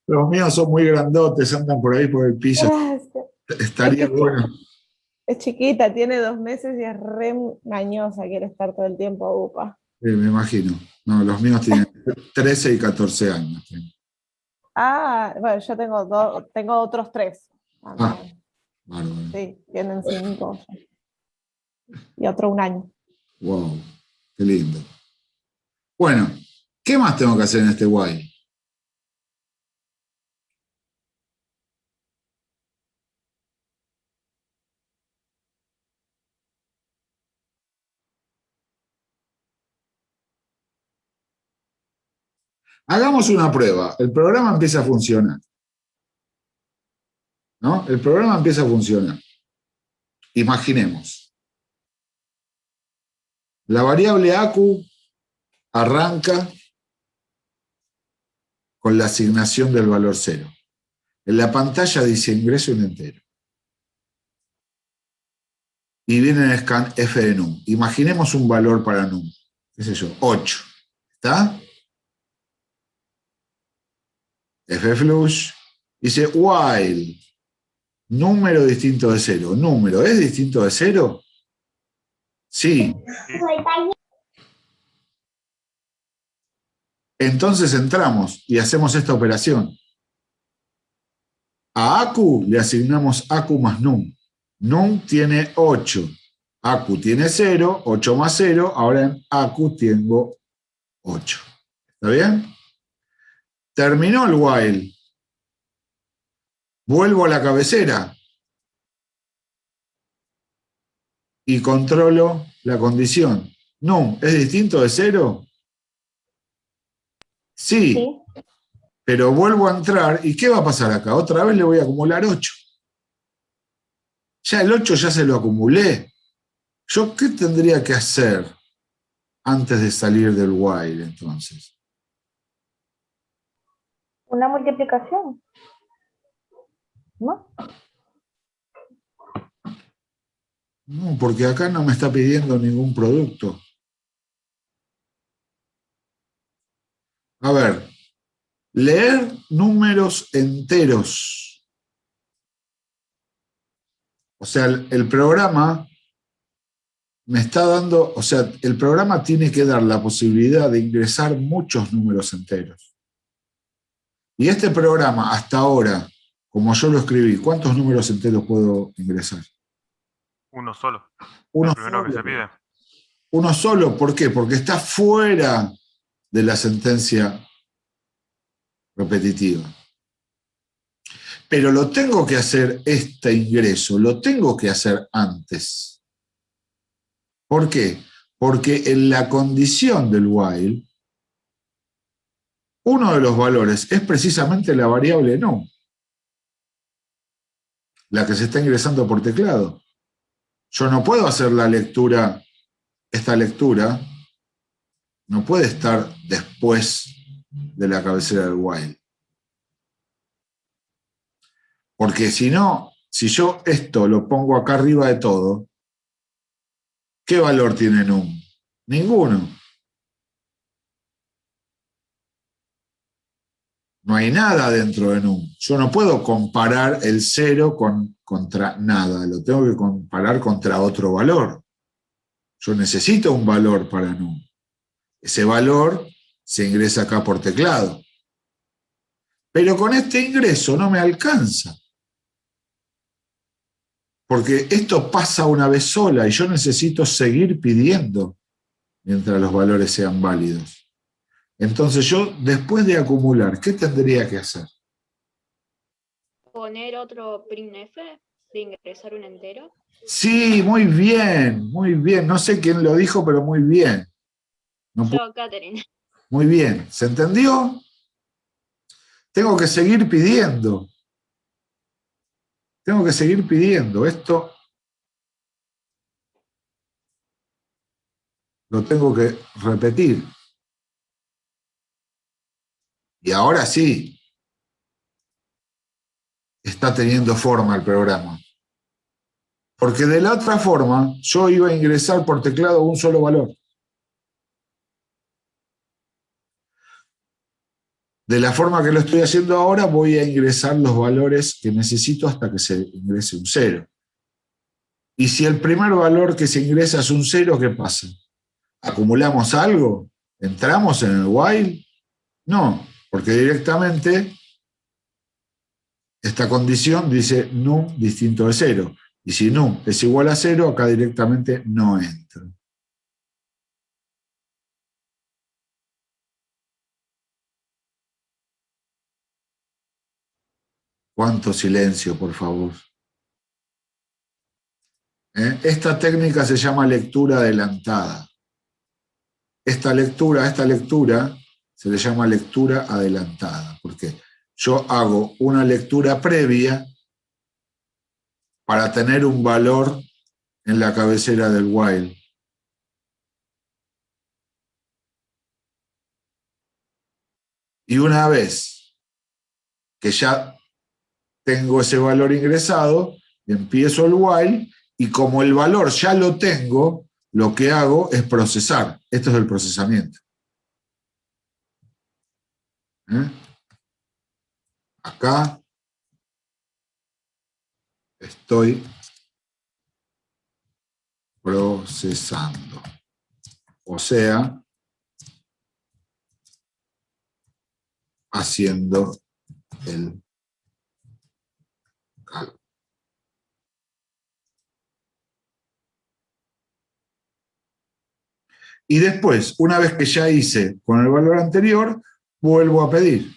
Los míos son muy grandotes, andan por ahí por el piso. Gracias. Estaría Es que bueno. es chiquita, tiene 2 meses y es re engañosa, quiere estar todo el tiempo upa. Me imagino. No, los míos tienen 13 y 14 años. Ah, bueno, yo tengo otros 3 Ah, también. bárbaro. Sí, tienen 5 y otro 1 año. Wow, qué lindo. Bueno, ¿qué más tengo que hacer en este while? Hagamos una prueba. El programa empieza a funcionar. ¿No? El programa empieza a funcionar. Imaginemos. La variable acu arranca con la asignación del valor 0. En la pantalla dice ingreso un entero. Y viene en el scan f de num. Imaginemos un valor para num. ¿Qué sé yo? 8. ¿Está? Fflush dice while número distinto de 0. ¿Número es distinto de 0? Sí. Entonces entramos y hacemos esta operación. A acu le asignamos acu más num. Num tiene 8. Acu tiene 0. 8 más 0. Ahora en acu tengo 8. ¿Está bien? Terminó el while. Vuelvo a la cabecera y controlo la condición. Num, ¿es distinto de 0? Sí, pero vuelvo a entrar y ¿qué va a pasar acá? Otra vez le voy a acumular 8. Ya el 8 ya se lo acumulé. ¿Yo qué tendría que hacer antes de salir del while entonces? Una multiplicación, ¿no? No, porque acá no me está pidiendo ningún producto. A ver, leer números enteros. O sea, el programa me está dando, o sea, el programa tiene que dar la posibilidad de ingresar muchos números enteros. Y este programa, hasta ahora, como yo lo escribí, ¿cuántos números enteros puedo ingresar? Uno solo. Uno El primero que solo. se pide. Uno solo, ¿por qué? Porque está fuera de la sentencia repetitiva. Pero lo tengo que hacer este ingreso, lo tengo que hacer antes. ¿Por qué? Porque en la condición del while, uno de los valores es precisamente la variable num. la que se está ingresando por teclado. Yo no puedo hacer la lectura, esta lectura no puede estar después de la cabecera del while. Porque si no, si yo esto lo pongo acá arriba de todo, ¿qué valor tiene num? Ninguno. No hay nada dentro de num. Yo no puedo comparar el 0 contra nada. Lo tengo que comparar contra otro valor. Yo necesito un valor para num. Ese valor se ingresa acá por teclado. Pero con este ingreso no me alcanza. Porque esto pasa una vez sola y yo necesito seguir pidiendo mientras los valores sean válidos. Entonces yo, después de acumular, ¿qué tendría que hacer? ¿Poner otro printf de ingresar un entero? Sí, muy bien, muy bien. No sé quién lo dijo, pero muy bien. Yo, Catherine. Muy bien. ¿Se entendió? Tengo que seguir pidiendo. Tengo que seguir pidiendo. Esto lo tengo que repetir. Y ahora sí, está teniendo forma el programa. Porque de la otra forma, yo iba a ingresar por teclado un solo valor. De la forma que lo estoy haciendo ahora, voy a ingresar los valores que necesito hasta que se ingrese un 0. Y si el primer valor que se ingresa es un 0, ¿qué pasa? ¿Acumulamos algo? ¿Entramos en el while? No, porque directamente esta condición dice num distinto de 0. Y si num es igual a 0, acá directamente no entra. ¿Cuánto silencio, por favor? Esta técnica se llama lectura adelantada. Esta lectura se le llama lectura adelantada, porque yo hago una lectura previa para tener un valor en la cabecera del while. Y una vez que ya tengo ese valor ingresado, empiezo el while, y como el valor ya lo tengo, lo que hago es procesar. Esto es el procesamiento. Acá estoy procesando. O sea, haciendo el cálculo. Y después, una vez que ya hice con el valor anterior, vuelvo a pedir.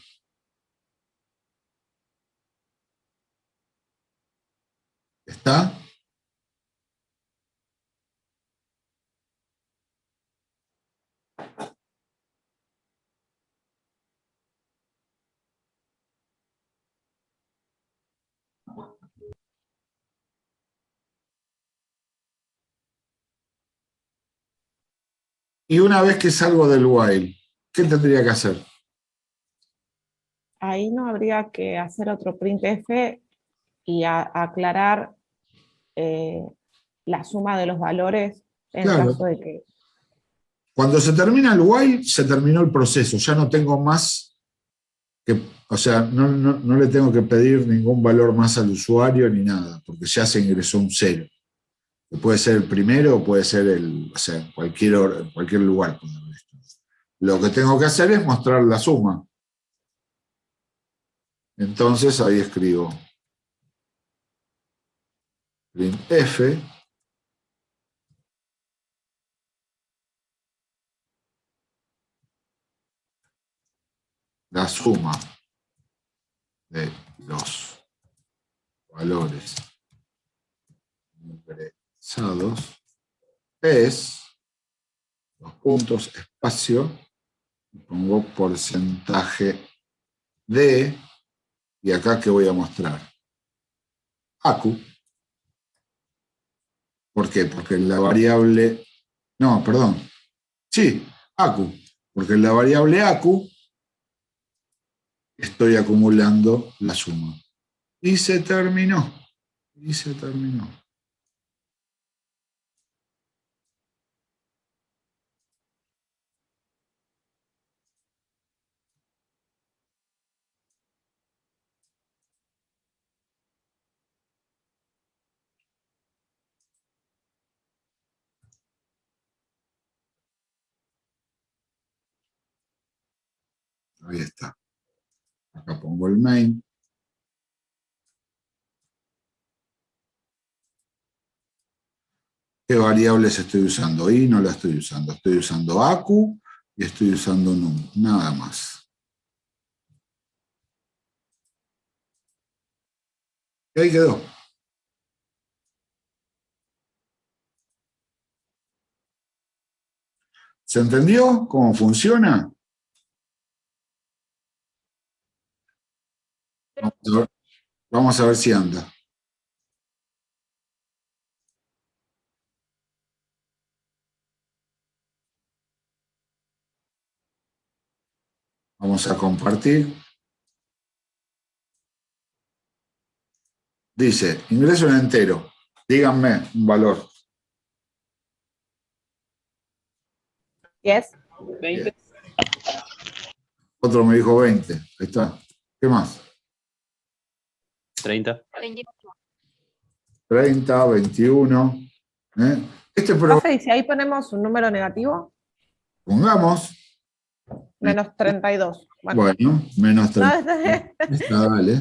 ¿Está? Y una vez que salgo del while, ¿qué tendría que hacer? Ahí no habría que hacer otro printf y aclarar la suma de los valores en Claro. caso de que... Cuando se termina el while, se terminó el proceso. Ya no tengo más que, o sea, no le tengo que pedir ningún valor más al usuario ni nada, porque ya se ingresó un 0. Que puede ser el primero o puede ser o sea, en cualquier lugar. Lo que tengo que hacer es mostrar la suma. Entonces ahí escribo printf la suma de los valores ingresados es los puntos espacio, pongo porcentaje de, y acá ¿qué voy a mostrar? ACU. ¿Por qué? Porque la variable... No, perdón. Sí, ACU. Porque en la variable ACU estoy acumulando la suma. Y se terminó. Y se terminó. Ahí está. Acá pongo el main. ¿Qué variables estoy usando? Y no la estoy usando. Estoy usando ACU y estoy usando num. Nada más. Y ahí quedó. ¿Se entendió cómo funciona? Vamos a ver si anda. Vamos a compartir. Dice, ingreso en entero. Díganme un valor. 10. 20. Otro me dijo 20. Ahí está. ¿Qué más? 30. 30, 21. Este programa, Profe, ¿y si ahí ponemos un número negativo? pongamos, Menos 32. Bueno, bueno, menos no, 30. Está, dale.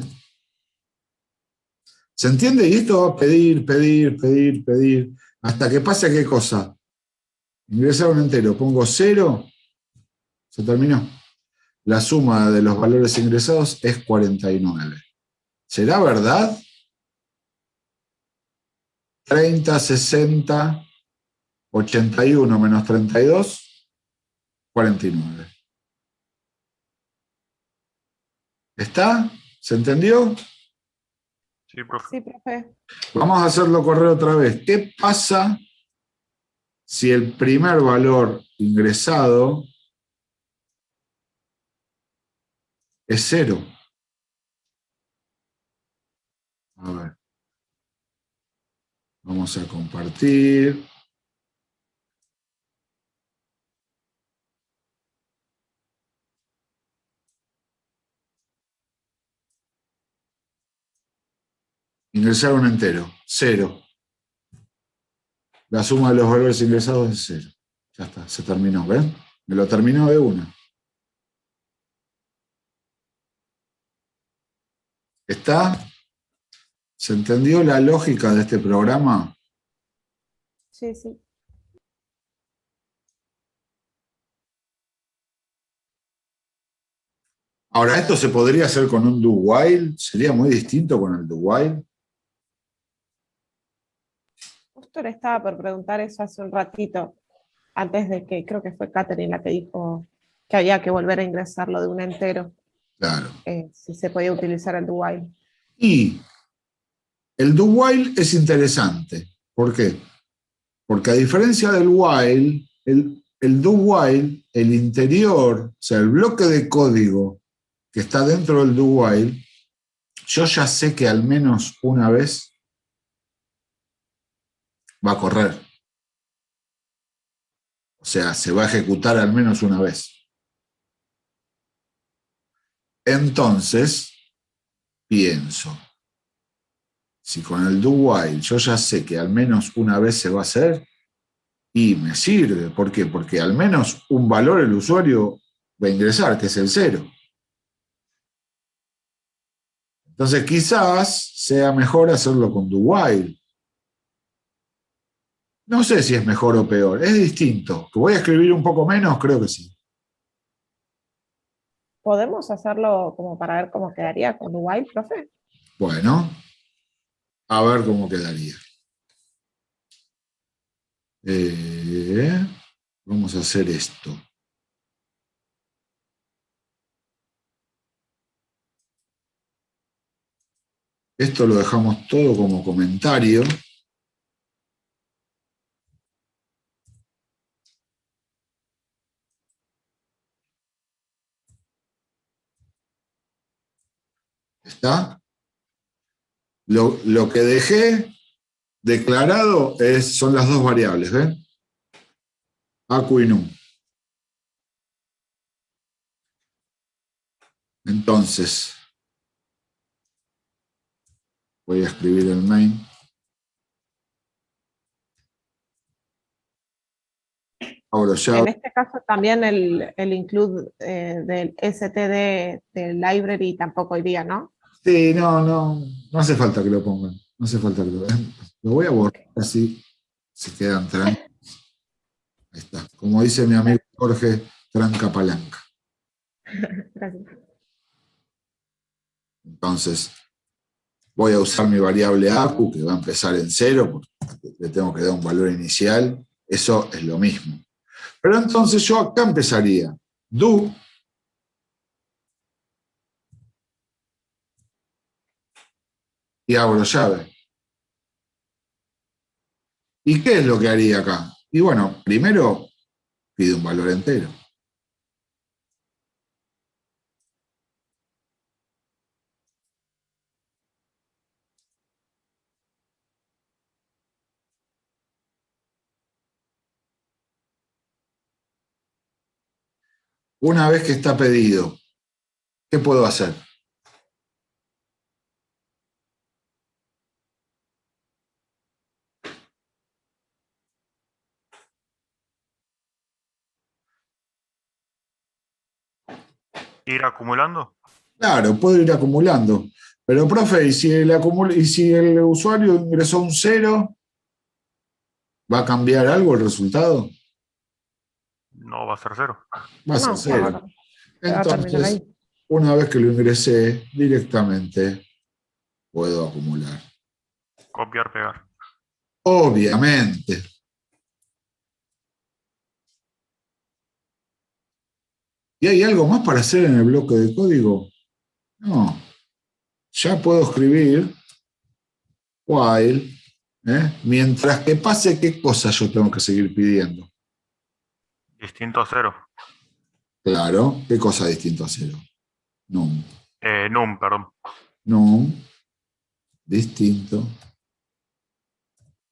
¿Se entiende? Y esto va a pedir, pedir, pedir, pedir, hasta que pase qué cosa. Ingresar un entero, pongo 0, se terminó. La suma de los valores ingresados es 49. ¿Será verdad? 30, 60, 81 menos 32, 49. ¿Está? ¿Se entendió? Sí, profe. sí, profe. Vamos a hacerlo correr otra vez. ¿Qué pasa si el primer valor ingresado es 0? A ver. Vamos a compartir. Ingresar un entero, 0. La suma de los valores ingresados es 0. Ya está, se terminó, ¿ven? Me lo terminó de una. ¿Está? ¿Se entendió la lógica de este programa? Sí, sí. Ahora, ¿esto se podría hacer con un do while? ¿Sería muy distinto con el do while? Justo le estaba por preguntar eso hace un ratito, antes de que, creo que fue Catherine la que dijo que había que volver a ingresarlo de un entero, Claro. si se podía utilizar el do while. Y el do while es interesante. ¿Por qué? Porque a diferencia del while, el do while, el interior, o sea, el bloque de código que está dentro del do while, yo ya sé que al menos una vez va a correr. O sea, se va a ejecutar al menos una vez. Entonces, pienso, si con el do while yo ya sé que al menos una vez se va a hacer, y me sirve. ¿Por qué? Porque al menos un valor el usuario va a ingresar, que es el 0. Entonces quizás sea mejor hacerlo con do while. No sé si es mejor o peor, es distinto. ¿Que voy a escribir un poco menos? Creo que sí. ¿Podemos hacerlo como para ver cómo quedaría con do while, profe? Bueno, a ver cómo quedaría. Vamos a hacer esto. Esto lo dejamos todo como comentario. ¿Está? Lo que dejé declarado son las dos variables, ¿ven? Acu y num. Entonces, voy a escribir el main. Ahora ya. En este caso también el include del std del library tampoco iría, ¿no? Sí, no hace falta que lo pongan. No hace falta que lo voy a borrar así se quedan tranquilos. Ahí está. Como dice mi amigo Jorge, tranca palanca. Gracias. Entonces, voy a usar mi variable acu, que va a empezar en 0, porque le tengo que dar un valor inicial. Eso es lo mismo. Pero entonces yo acá empezaría do y abro llave. ¿Y qué es lo que haría acá? Y bueno, primero pido un valor entero. Una vez que está pedido, ¿qué puedo hacer? ¿Ir acumulando? Claro, puedo ir acumulando. Pero, profe, ¿y si el usuario ingresó un 0, va a cambiar algo el resultado? No, va a ser 0. Va a ser No, 0. se va a terminar Entonces, ahí. una vez que lo ingresé, directamente puedo acumular. Copiar, pegar. Obviamente. ¿Y hay algo más para hacer en el bloque de código? No. Ya puedo escribir while, mientras que pase, ¿qué cosa yo tengo que seguir pidiendo? Distinto a 0. Claro, ¿qué cosa distinto a 0? Num. Num, perdón. Num distinto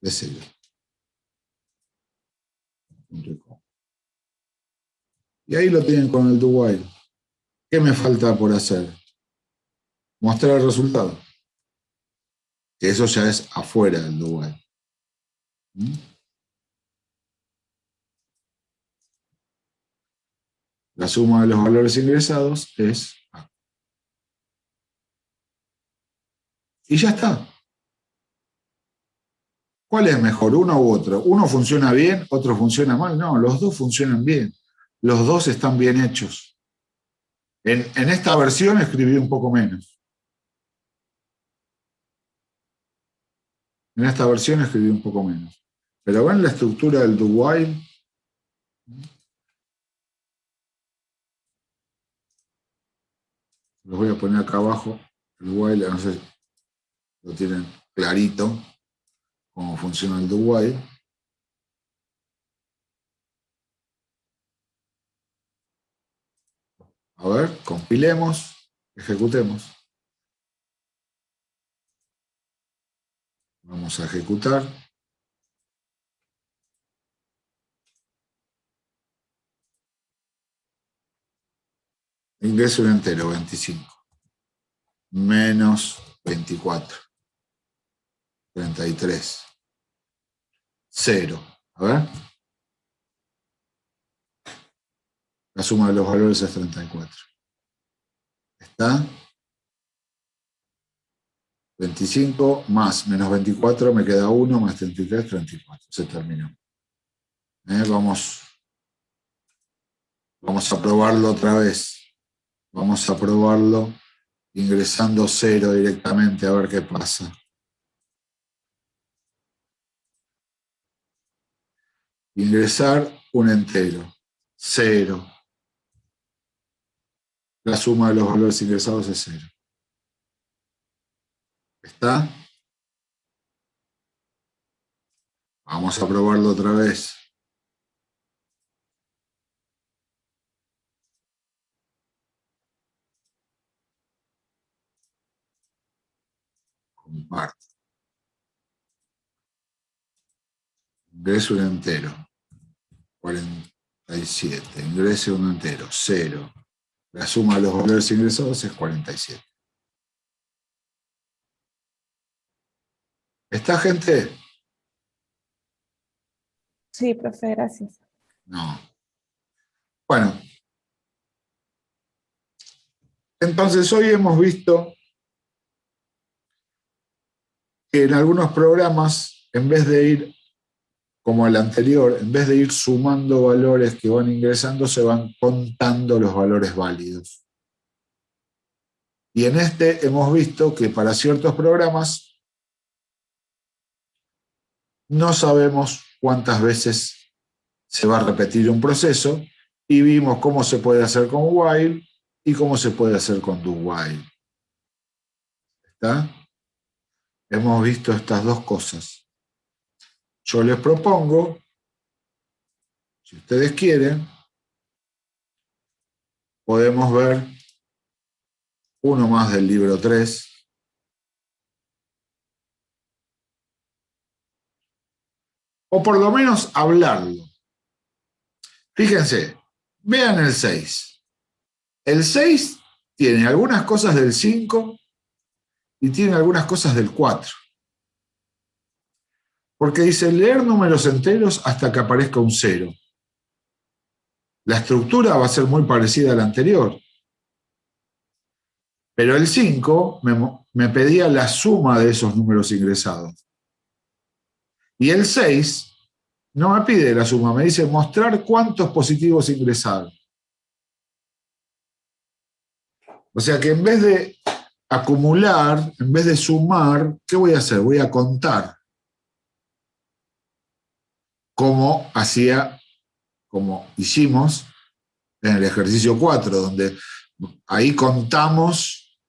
de 0. Y ahí lo tienen con el do while. ¿Qué me falta por hacer? Mostrar el resultado. Que eso ya es afuera del do while. La suma de los valores ingresados es A. Y ya está. ¿Cuál es mejor, uno u otro? ¿Uno funciona bien, otro funciona mal? No, los dos funcionan bien. Los dos están bien hechos. En esta versión escribí un poco menos. En esta versión escribí un poco menos. Pero ven la estructura del do while. Los voy a poner acá abajo. El while, no sé si lo tienen clarito cómo funciona el do while. A ver, compilemos, ejecutemos. Vamos a ejecutar. Ingreso un entero, 25. Menos 24. 33. 0. A ver. La suma de los valores es 34. ¿Está? 25 más menos 24 me queda 1 más 33, 34. Se terminó. Vamos a probarlo otra vez. Vamos a probarlo ingresando 0 directamente a ver qué pasa. Ingresar un entero. 0. La suma de los valores ingresados es 0. ¿Está? Vamos a probarlo otra vez. Comparto. Ingreso un entero. 47. Ingrese un entero. 0. La suma de los valores ingresados es 47. ¿Está, gente? Sí, profe, gracias. No. Bueno. Entonces hoy hemos visto que en algunos programas, en vez de ir como el anterior, en vez de ir sumando valores que van ingresando, se van contando los valores válidos. Y en este hemos visto que para ciertos programas no sabemos cuántas veces se va a repetir un proceso y vimos cómo se puede hacer con while y cómo se puede hacer con do while. ¿Está? Hemos visto estas dos cosas. Yo les propongo, si ustedes quieren, podemos ver uno más del libro 3. O por lo menos hablarlo. Fíjense, vean el 6. El 6 tiene algunas cosas del 5 y tiene algunas cosas del 4. Porque dice leer números enteros hasta que aparezca un 0. La estructura va a ser muy parecida a la anterior. Pero el 5 me pedía la suma de esos números ingresados. Y el 6 no me pide la suma, me dice mostrar cuántos positivos ingresaron. O sea que en vez de acumular, en vez de sumar, ¿qué voy a hacer? Voy a contar. Como hicimos en el ejercicio 4, donde ahí contamos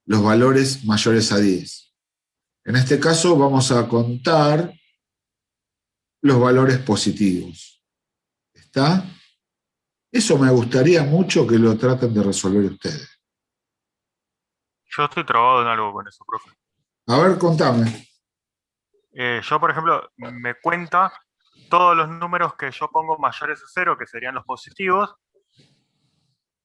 los valores mayores a 10. En este caso vamos a contar los valores positivos. ¿Está? Eso me gustaría mucho que lo traten de resolver ustedes. Yo estoy trabado en algo con eso, profe. A ver, contame. Yo, por ejemplo, me cuenta todos los números que yo pongo mayores a 0, que serían los positivos,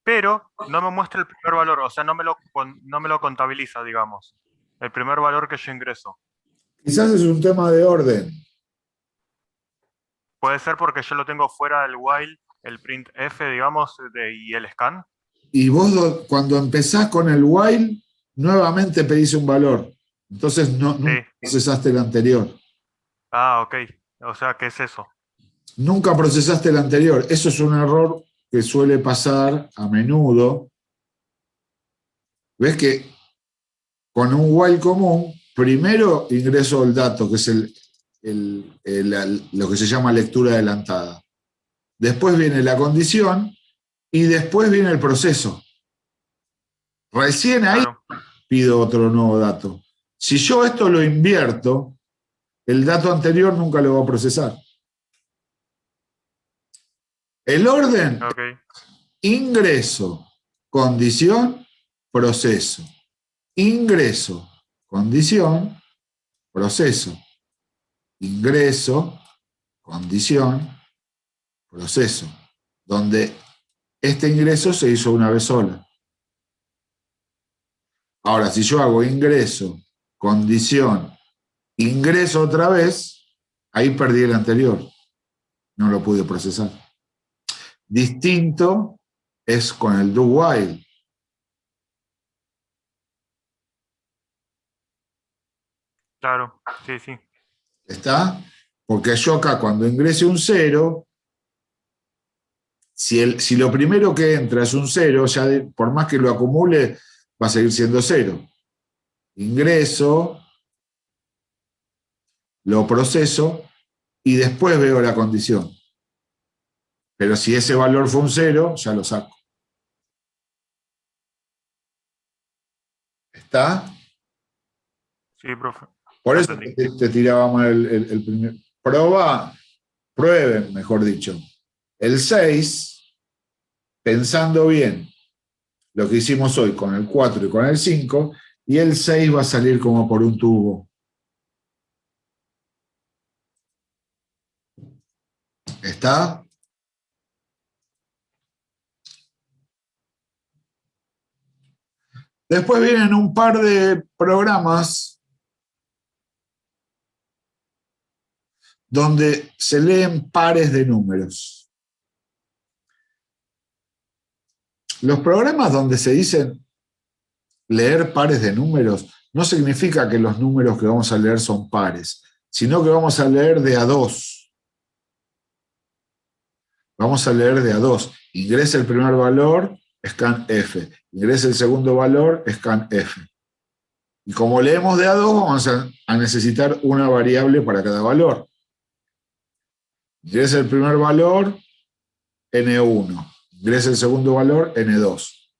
pero no me muestra el primer valor, o sea, no me lo contabiliza, digamos, el primer valor que yo ingreso. Quizás es un tema de orden. Puede ser porque yo lo tengo fuera del while, el printf, digamos, y el scan. Y vos cuando empezás con el while, nuevamente pedís un valor. Entonces no procesaste el anterior. Ah, ok. O sea, ¿qué es eso? Nunca procesaste el anterior. Eso es un error que suele pasar a menudo. Ves que con un while común, primero ingreso el dato, que es lo que se llama lectura adelantada. Después viene la condición y después viene el proceso. Recién ahí pido otro nuevo dato. Si yo esto lo invierto, el dato anterior nunca lo va a procesar. El orden, ingreso, condición, proceso. Ingreso, condición, proceso. Ingreso, condición, proceso. Donde este ingreso se hizo una vez sola. Ahora, si yo hago ingreso, condición, ingreso otra vez, ahí perdí el anterior. No lo pude procesar. Distinto es con el do while. Claro, sí, sí. ¿Está? Porque yo acá cuando ingrese un 0, si lo primero que entra es un 0, ya por más que lo acumule, va a seguir siendo 0. Ingreso, lo proceso y después veo la condición. Pero si ese valor fue un 0, ya lo saco. ¿Está? Sí, profe. Por Ya eso entendí. te tiraba mal el primer. Prueben, mejor dicho. El 6, pensando bien lo que hicimos hoy con el 4 y con el 5, y el 6 va a salir como por un tubo. ¿Está? Después vienen un par de programas donde se leen pares de números. Los programas donde se dicen leer pares de números no significa que los números que vamos a leer son pares, sino que vamos a leer de a dos. Vamos a leer de a dos. Ingresa el primer valor, scanf. Ingresa el segundo valor, scanf. Y como leemos de a dos, vamos a necesitar una variable para cada valor. Ingresa el primer valor, N1. Ingresa el segundo valor, N2.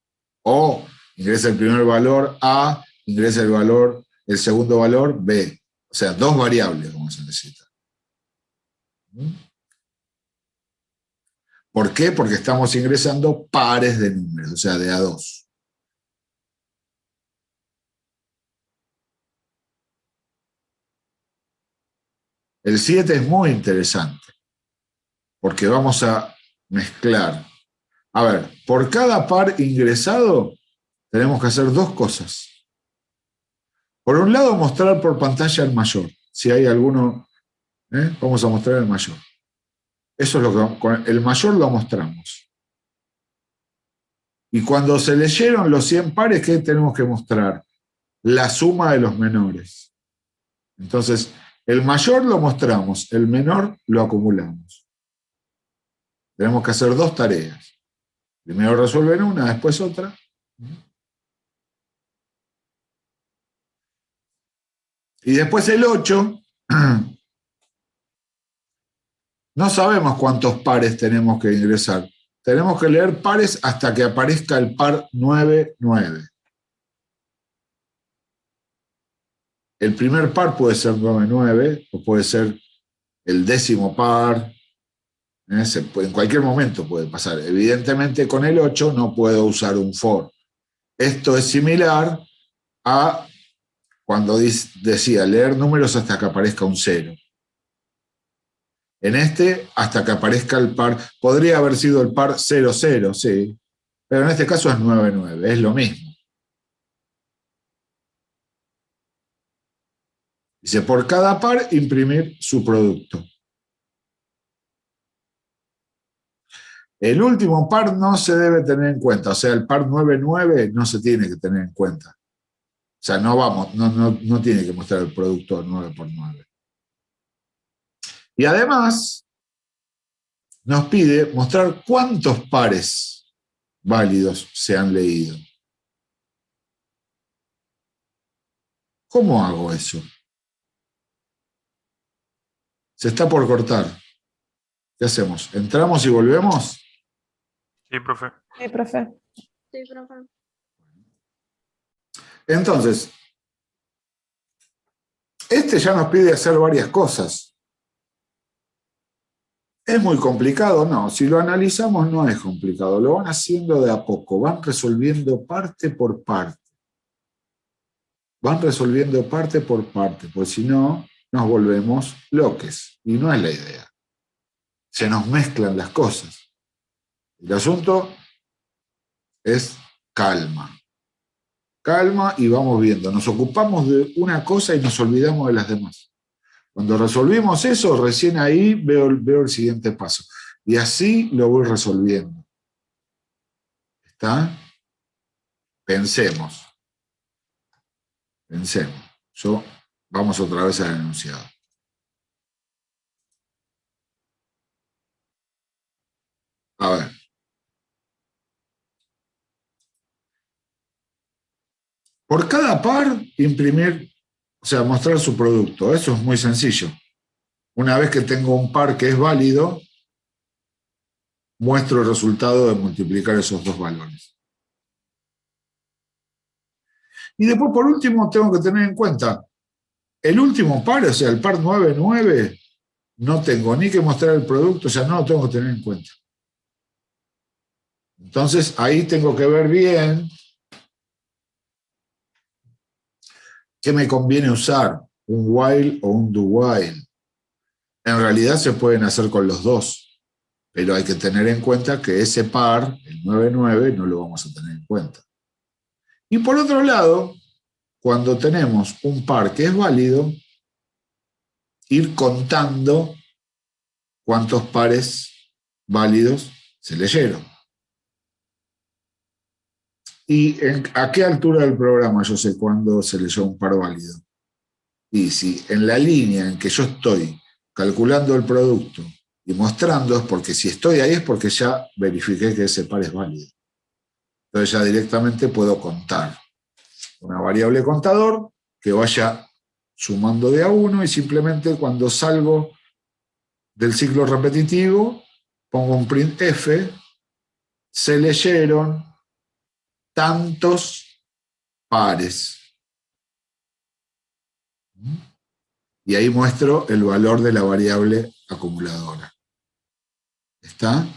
O ingresa el primer valor A, ingresa el segundo valor B. O sea, dos variables vamos a necesitar. ¿Por qué? Porque estamos ingresando pares de números, o sea, de a dos. El 7 es muy interesante, porque vamos a mezclar. A ver, por cada par ingresado tenemos que hacer dos cosas. Por un lado, mostrar por pantalla el mayor. Si hay alguno, vamos a mostrar el mayor. Eso es lo que con el mayor lo mostramos. Y cuando se leyeron los 100 pares, ¿qué tenemos que mostrar? La suma de los menores. Entonces, el mayor lo mostramos, el menor lo acumulamos. Tenemos que hacer dos tareas. Primero resuelven una, después otra. Y después el 8, no sabemos cuántos pares tenemos que ingresar. Tenemos que leer pares hasta que aparezca el par 9, 9. El primer par puede ser 9, 9, o puede ser el décimo par. En cualquier momento puede pasar. Evidentemente con el 8 no puedo usar un for. Esto es similar a cuando decía leer números hasta que aparezca un 0. En este, hasta que aparezca el par, podría haber sido el par 0, 0, sí, pero en este caso es 9, 9, es lo mismo. Dice, por cada par, imprimir su producto. El último par no se debe tener en cuenta, o sea, el par 9, 9 no se tiene que tener en cuenta. O sea, no tiene que mostrar el producto 9 por 9. Y además, nos pide mostrar cuántos pares válidos se han leído. ¿Cómo hago eso? Se está por cortar. ¿Qué hacemos? ¿Entramos y volvemos? Sí, profe. Sí, profe. Sí, profe. Entonces, este ya nos pide hacer varias cosas. ¿Es muy complicado? No, si lo analizamos no es complicado, lo van haciendo de a poco, van resolviendo parte por parte. Van resolviendo parte por parte, porque si no, nos volvemos loques, y no es la idea. Se nos mezclan las cosas. El asunto es calma. Calma y vamos viendo. Nos ocupamos de una cosa y nos olvidamos de las demás. Cuando resolvimos eso, recién ahí veo el siguiente paso. Y así lo voy resolviendo. ¿Está? Pensemos. Pensemos. Vamos otra vez al enunciado. A ver. Por cada par, imprimir, o sea, mostrar su producto. Eso es muy sencillo. Una vez que tengo un par que es válido, muestro el resultado de multiplicar esos dos valores. Y después, por último, tengo que tener en cuenta el último par, o sea, el par 99, no tengo ni que mostrar el producto, o sea, no lo tengo que tener en cuenta. Entonces, ahí tengo que ver bien qué me conviene usar, un while o un do while. En realidad se pueden hacer con los dos, pero hay que tener en cuenta que ese par, el 99, no lo vamos a tener en cuenta. Y por otro lado, cuando tenemos un par que es válido, ir contando cuántos pares válidos se leyeron. ¿Y a qué altura del programa yo sé cuándo se leyó un par válido? Y si en la línea en que yo estoy calculando el producto y mostrando, es porque si estoy ahí es porque ya verifiqué que ese par es válido. Entonces ya directamente puedo contar una variable contador que vaya sumando de a uno y simplemente cuando salgo del ciclo repetitivo pongo un printf, se leyeron tantos pares. Y ahí muestro el valor de la variable acumuladora. ¿Está?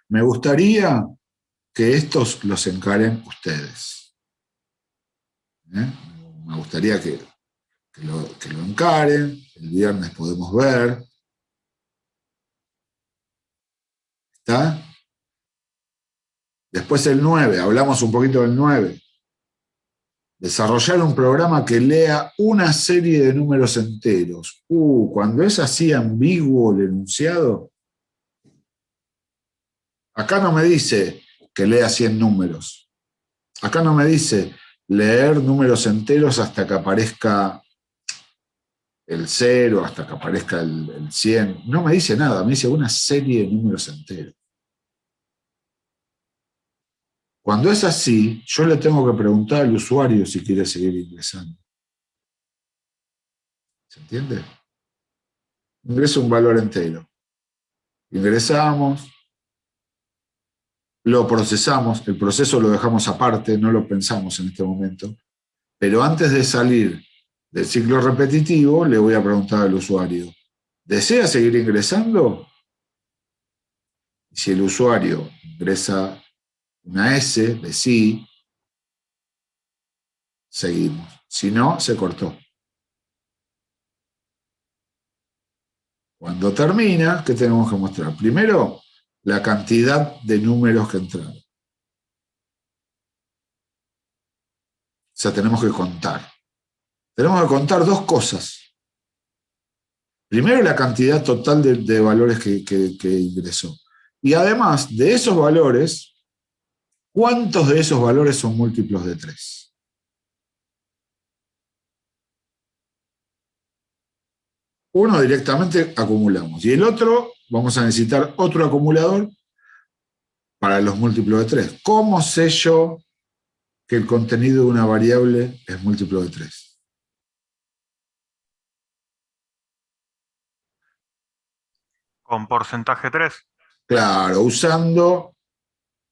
Me gustaría que estos los encaren ustedes. Me gustaría que lo encaren. El viernes podemos ver. ¿Está? Después el 9, hablamos un poquito del 9. Desarrollar un programa que lea una serie de números enteros. Cuando es así ambiguo el enunciado, acá no me dice que lea 100 números. Acá no me dice leer números enteros hasta que aparezca el 0, hasta que aparezca el 100. No me dice nada, me dice una serie de números enteros. Cuando es así, yo le tengo que preguntar al usuario si quiere seguir ingresando. ¿Se entiende? Ingresa un valor entero. Ingresamos, lo procesamos, el proceso lo dejamos aparte, no lo pensamos en este momento, pero antes de salir del ciclo repetitivo, le voy a preguntar al usuario, ¿desea seguir ingresando? Y si el usuario ingresa una S de sí, seguimos. Si no, se cortó. Cuando termina, ¿qué tenemos que mostrar? Primero, la cantidad de números que entraron. O sea, tenemos que contar. Tenemos que contar dos cosas. Primero, la cantidad total de valores que ingresó. Y además de esos valores, ¿cuántos de esos valores son múltiplos de 3? Uno directamente acumulamos. Y el otro, vamos a necesitar otro acumulador para los múltiplos de 3. ¿Cómo sé yo que el contenido de una variable es múltiplo de 3? Con porcentaje 3. Claro, usando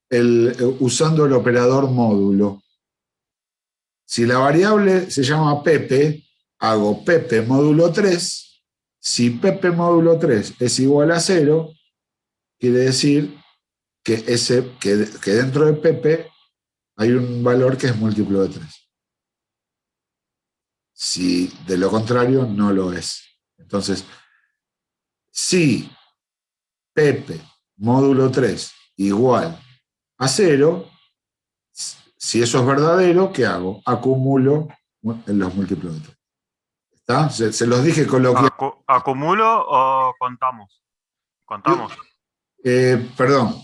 el operador módulo. Si la variable se llama Pepe, hago Pepe módulo 3. Si Pepe módulo 3 es igual a 0, quiere decir que dentro de Pepe hay un valor que es múltiplo de 3. Si de lo contrario no lo es. Entonces, si Pepe módulo 3 igual a 0, si eso es verdadero, ¿qué hago? Acumulo en los múltiplos de 3. ¿Está? Se los dije coloquialmente. ¿Acumulo o contamos? Contamos. Perdón,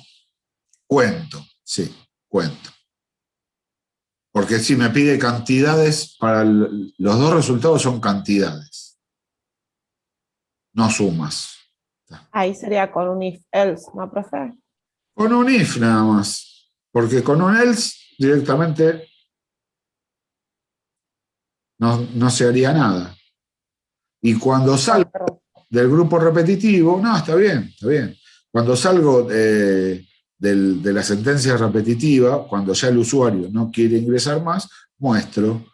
cuento, sí, cuento. Porque si me pide cantidades, para los dos resultados son cantidades, no sumas. Ahí sería con un if else, ¿no, profe? Con un if nada más, porque con un else directamente no se haría nada. Y cuando salgo del grupo repetitivo, no, está bien, está bien. Cuando salgo de la sentencia repetitiva, cuando ya el usuario no quiere ingresar más, muestro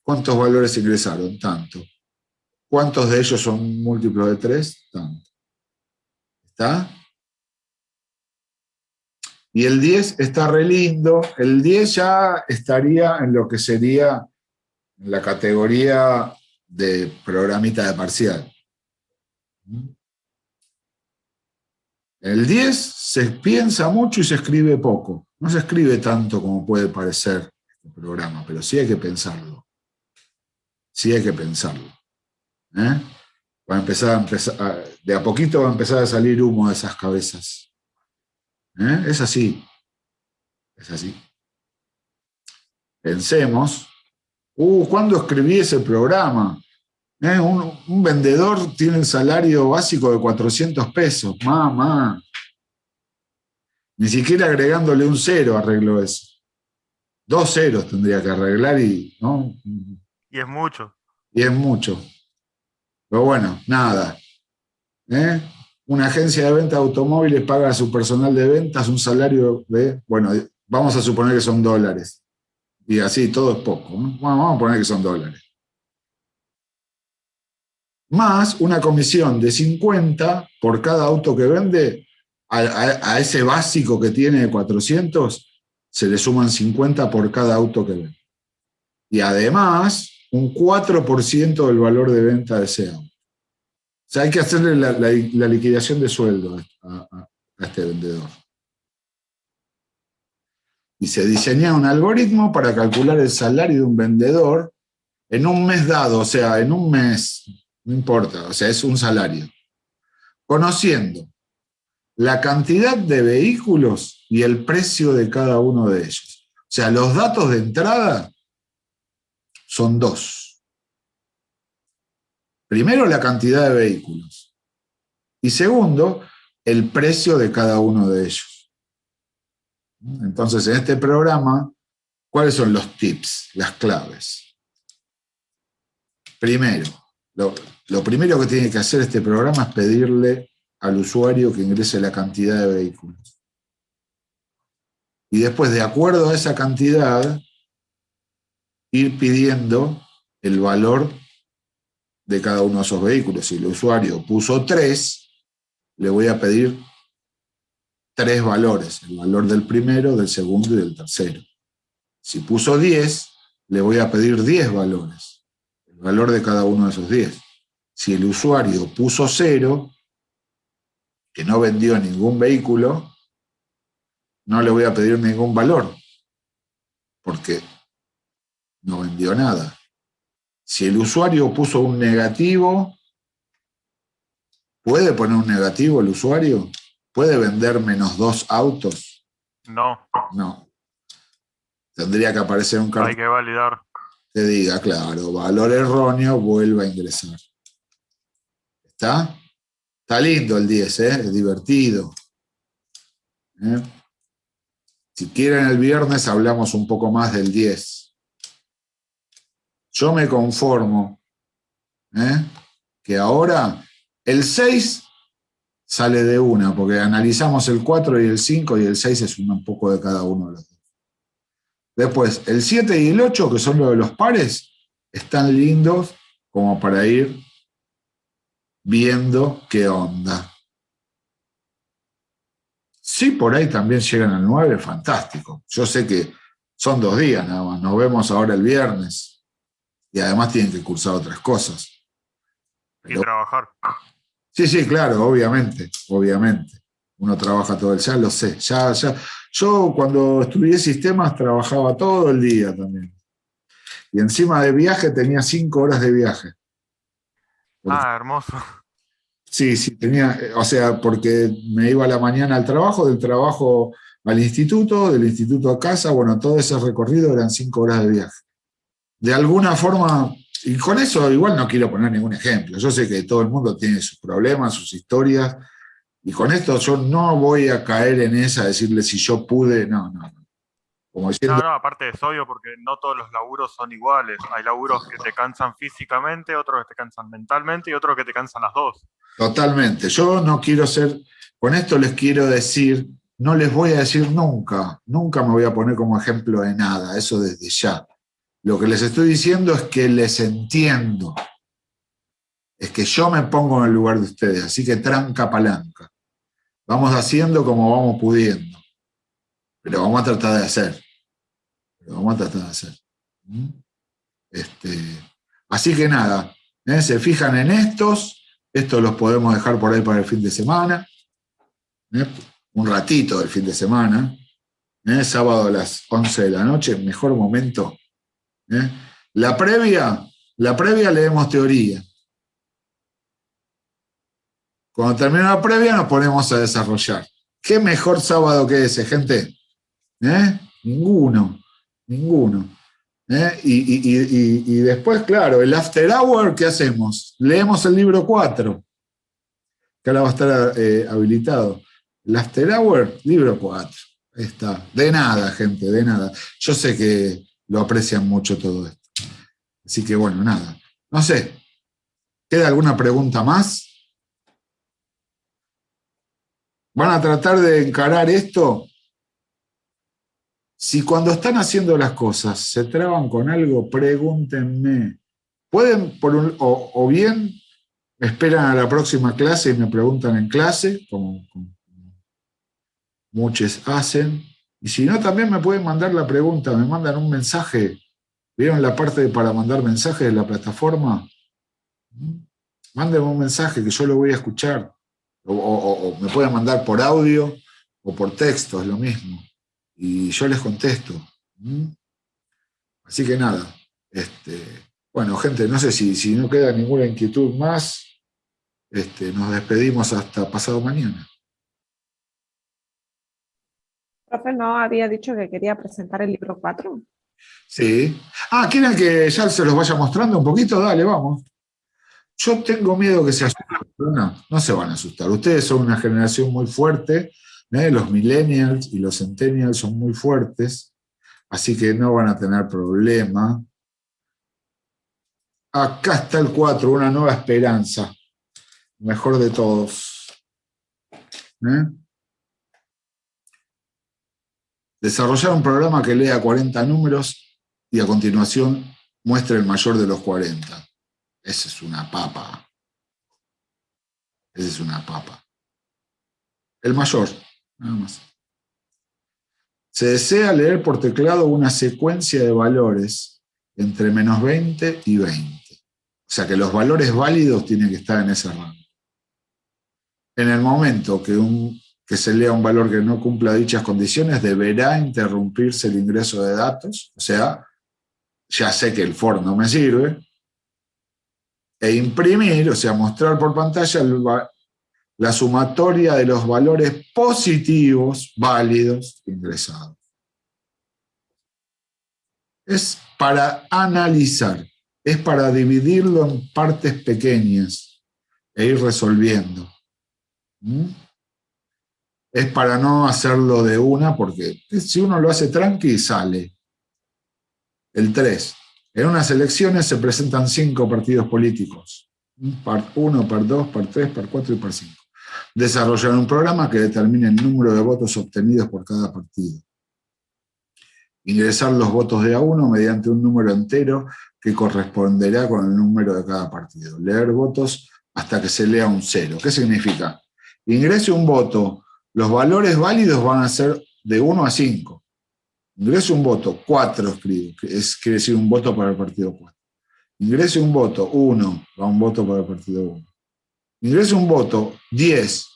¿Cuántos valores ingresaron? Tanto. ¿Cuántos de ellos son múltiplos de 3? Tanto. ¿Está? Y el 10 está re lindo. El 10 ya estaría en lo que sería la categoría de programita de parcial. El 10 se piensa mucho y se escribe poco. No se escribe tanto como puede parecer este programa, pero sí hay que pensarlo. Sí hay que pensarlo. Va a empezar, de a poquito va a empezar a salir humo de esas cabezas. Es así. Es así. Pensemos. ¿Cuándo escribí ese programa? Un vendedor tiene el salario básico de 400 pesos. Mamá. Ni siquiera agregándole un 0 arregló eso. 2 ceros tendría que arreglar ¿no? Y es mucho. Y es mucho. Pero bueno, nada. Una agencia de venta de automóviles paga a su personal de ventas un salario de, bueno, vamos a suponer que son dólares. Y así todo es poco, ¿no? Bueno, vamos a poner que son dólares. Más una comisión de 50 por cada auto que vende, a ese básico que tiene de 400, se le suman 50 por cada auto que vende. Y además, un 4% del valor de venta de ese auto. O sea, hay que hacerle la liquidación de sueldo a este vendedor. Y se diseña un algoritmo para calcular el salario de un vendedor en un mes dado, o sea, en un mes, no importa, o sea, es un salario. Conociendo la cantidad de vehículos y el precio de cada uno de ellos. O sea, los datos de entrada son 2. Primero, la cantidad de vehículos. Y segundo, el precio de cada uno de ellos. Entonces, en este programa, ¿cuáles son los tips, las claves? Primero, lo primero que tiene que hacer este programa es pedirle al usuario que ingrese la cantidad de vehículos. Y después, de acuerdo a esa cantidad, ir pidiendo el valor de cada uno de esos vehículos. Si el usuario puso 3, le voy a pedir 3 valores, el valor del primero, del segundo y del tercero. Si puso 10, le voy a pedir 10 valores, el valor de cada uno de esos 10. Si el usuario puso 0, que no vendió ningún vehículo, no le voy a pedir ningún valor, porque no vendió nada. Si el usuario puso un negativo, ¿puede poner un negativo el usuario? ¿Puede vender -2 autos? No. No. Tendría que aparecer un cartel Hay que validar. que diga, claro, valor erróneo, vuelva a ingresar. ¿Está? Está lindo el 10, es divertido. Si quieren el viernes hablamos un poco más del 10. Yo me conformo que ahora el 6 sale de una, porque analizamos el 4 y el 5 y el 6 es un poco de cada uno de los dos. Después, el 7 y el 8, que son los de los pares, están lindos como para ir viendo qué onda. Si por ahí también llegan al 9, fantástico. Yo sé que son 2 días nada más, nos vemos ahora el viernes. Y además tienen que cursar otras cosas. Pero, y trabajar. Sí, claro, obviamente. Uno trabaja todo el día, ya lo sé. Yo cuando estudié sistemas trabajaba todo el día también. Y encima de viaje tenía 5 horas de viaje. Hermoso. Sí, tenía, o sea, porque me iba a la mañana al trabajo, del trabajo al instituto, del instituto a casa, bueno, todo ese recorrido eran 5 horas de viaje. De alguna forma, y con eso igual no quiero poner ningún ejemplo, yo sé que todo el mundo tiene sus problemas, sus historias, y con esto yo no voy a caer en esa, decirle si yo pude, no. Como diciendo, No, aparte es obvio porque no todos los laburos son iguales. Hay laburos que te cansan físicamente, otros que te cansan mentalmente y otros que te cansan las dos. Totalmente, yo no quiero ser, con esto les quiero decir, no les voy a decir nunca me voy a poner como ejemplo de nada, eso desde ya. Lo que les estoy diciendo es que les entiendo. Es que yo me pongo en el lugar de ustedes, así que tranca palanca. Vamos haciendo como vamos pudiendo. Pero vamos a tratar de hacer. ¿Mm? Así que nada, se fijan en estos los podemos dejar por ahí para el fin de semana, un ratito del fin de semana, sábado a las 11 de la noche, mejor momento. La previa leemos teoría. Cuando termine la previa nos ponemos a desarrollar. ¿Qué mejor sábado que ese, gente? Ninguno. Y después, claro, el after hour, ¿qué hacemos? Leemos el libro 4, que ahora va a estar habilitado. El after hour, libro 4. Ahí está. De nada, gente, de nada. Yo sé que lo aprecian mucho todo esto. Así que bueno, nada. No sé, ¿queda alguna pregunta más? ¿Van a tratar de encarar esto? Si cuando están haciendo las cosas se traban con algo, pregúntenme. Pueden, o bien esperan a la próxima clase y me preguntan en clase, como muchos hacen. Y si no, también me pueden mandar la pregunta, me mandan un mensaje. ¿Vieron la parte para mandar mensajes de la plataforma? Mándenme un mensaje que yo lo voy a escuchar. O me pueden mandar por audio o por texto, es lo mismo. Y yo les contesto. Así que nada. Bueno, gente, no sé si no queda ninguna inquietud más, nos despedimos hasta pasado mañana. Profe, ¿no había dicho que quería presentar el libro 4? Sí. ¿Quieren que ya se los vaya mostrando un poquito? Dale, vamos. Yo tengo miedo que se asusten, pero no se van a asustar. Ustedes son una generación muy fuerte, los millennials y los centennials son muy fuertes, así que no van a tener problema. Acá está el 4, una nueva esperanza, mejor de todos. Desarrollar un programa que lea 40 números y a continuación muestre el mayor de los 40. Esa es una papa. El mayor, nada más. Se desea leer por teclado una secuencia de valores entre menos 20 y 20. O sea que los valores válidos tienen que estar en ese rango. En el momento que se lea un valor que no cumpla dichas condiciones, deberá interrumpirse el ingreso de datos. O sea, ya sé que el for no me sirve. E imprimir, o sea, mostrar por pantalla la sumatoria de los valores positivos válidos ingresados. Es para analizar, es para dividirlo en partes pequeñas e ir resolviendo. Es para no hacerlo de una, porque si uno lo hace tranqui, sale. El 3. En unas elecciones se presentan 5 partidos políticos. Part 1, Part 2, Part 3, Part 4 y Part 5. Desarrollar un programa que determine el número de votos obtenidos por cada partido. Ingresar los votos de A1 mediante un número entero que corresponderá con el número de cada partido. Leer votos hasta que se lea un 0. ¿Qué significa? Ingrese un voto, los valores válidos van a ser de 1 a 5. Ingrese un voto, 4 escribo, quiere decir un voto para el partido 4. Ingrese un voto, 1, va un voto para el partido 1. Ingrese un voto, 10,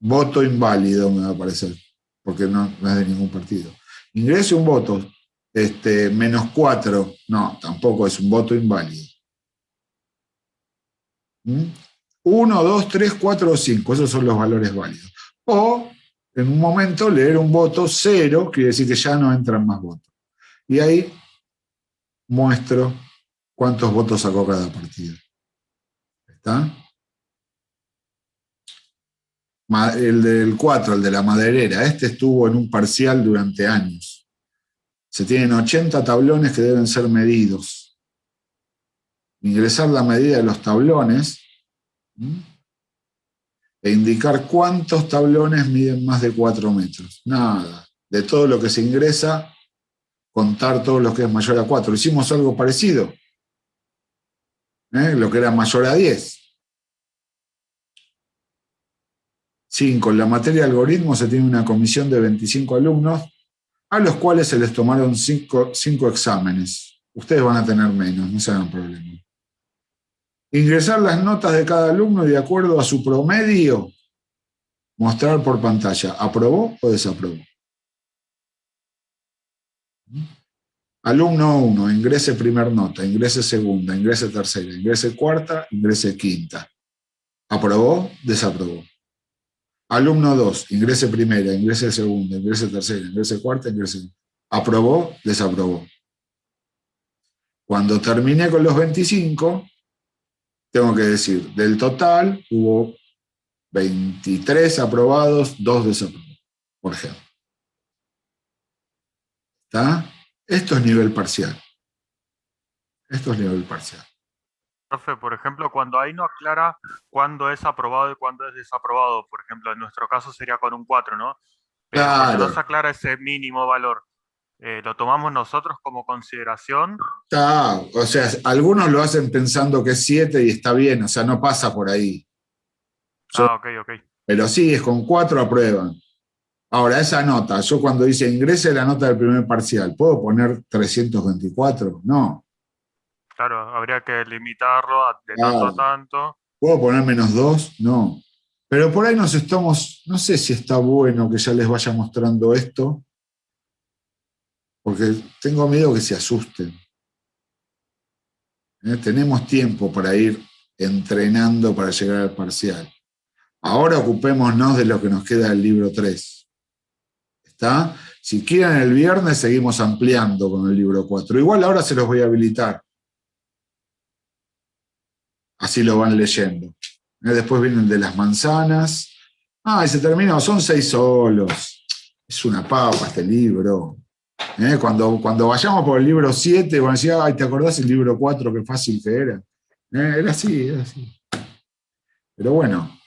voto inválido me va a aparecer, porque no es de ningún partido. Ingrese un voto, menos 4, no, tampoco es un voto inválido. 1, 2, 3, 4 o 5, esos son los valores válidos. O, en un momento, leer un voto 0, quiere decir que ya no entran más votos. Y ahí muestro cuántos votos sacó cada partido. ¿Está? El del 4, el de la maderera, estuvo en un parcial durante años. Se tienen 80 tablones que deben ser medidos. Ingresar la medida de los tablones e indicar cuántos tablones miden más de 4 metros. Nada. De todo lo que se ingresa, contar todo lo que es mayor a 4. Hicimos algo parecido. Lo que era mayor a 10. 5. En la materia de algoritmos se tiene una comisión de 25 alumnos, a los cuales se les tomaron 5 exámenes. Ustedes van a tener menos, no se hagan problema. Ingresar las notas de cada alumno y de acuerdo a su promedio, mostrar por pantalla. ¿Aprobó o desaprobó? Alumno 1, ingrese primer nota, ingrese segunda, ingrese tercera, ingrese cuarta, ingrese quinta. ¿Aprobó? Desaprobó. Alumno 2, ingrese primera, ingrese segunda, ingrese tercera, ingrese cuarta, ingrese. ¿Aprobó? Desaprobó. Cuando terminé con los 25, tengo que decir, del total hubo 23 aprobados, 2 desaprobados, por ejemplo. ¿Está? Esto es nivel parcial. Esto es nivel parcial. Profe, por ejemplo, cuando ahí no aclara cuándo es aprobado y cuándo es desaprobado, por ejemplo, en nuestro caso sería con un 4, ¿no? Pero cuando Claro. no se aclara ese mínimo valor, ¿lo tomamos nosotros como consideración? O sea, algunos lo hacen pensando que es 7 y está bien, o sea, no pasa por ahí. Ok. Pero sí, es con 4 aprueban. Ahora, esa nota, yo cuando dice ingrese la nota del primer parcial, ¿puedo poner 324? No. Claro, habría que limitarlo de Claro. tanto a tanto. ¿Puedo poner -2? No. Pero por ahí nos estamos, no sé si está bueno que ya les vaya mostrando esto, porque tengo miedo que se asusten. Tenemos tiempo para ir entrenando para llegar al parcial. Ahora ocupémonos de lo que nos queda del libro 3. ¿Está? Si quieren el viernes seguimos ampliando con el libro 4. Igual ahora se los voy a habilitar. Así lo van leyendo. Después viene el de las manzanas. Y se terminó, son 6 solos. Es una papa este libro. Cuando vayamos por el libro 7, van a decir, ¿te acordás el libro 4 qué fácil que era? Era así. Pero bueno,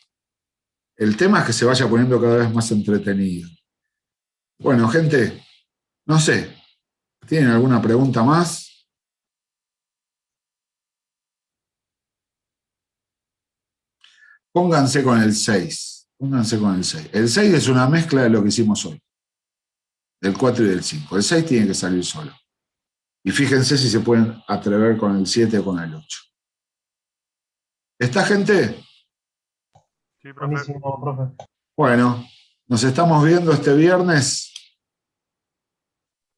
el tema es que se vaya poniendo cada vez más entretenido. Bueno, gente, no sé, ¿tienen alguna pregunta más? Pónganse con el 6. El 6 es una mezcla de lo que hicimos hoy. Del 4 y del 5. El 6 tiene que salir solo. Y fíjense si se pueden atrever con el 7 o con el 8. ¿Está, gente? Sí, profe. Buenísimo, profe. Bueno, nos estamos viendo este viernes.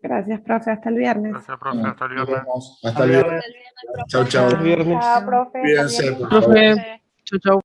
Gracias, profe. Hasta el viernes. Gracias, profe. Hasta el Nos viernes. vemos. Hasta el viernes. Chau, chau. Hasta el viernes. Chao, profe. Cuídense, Hasta por el favor. viernes. Profe, chau, chau.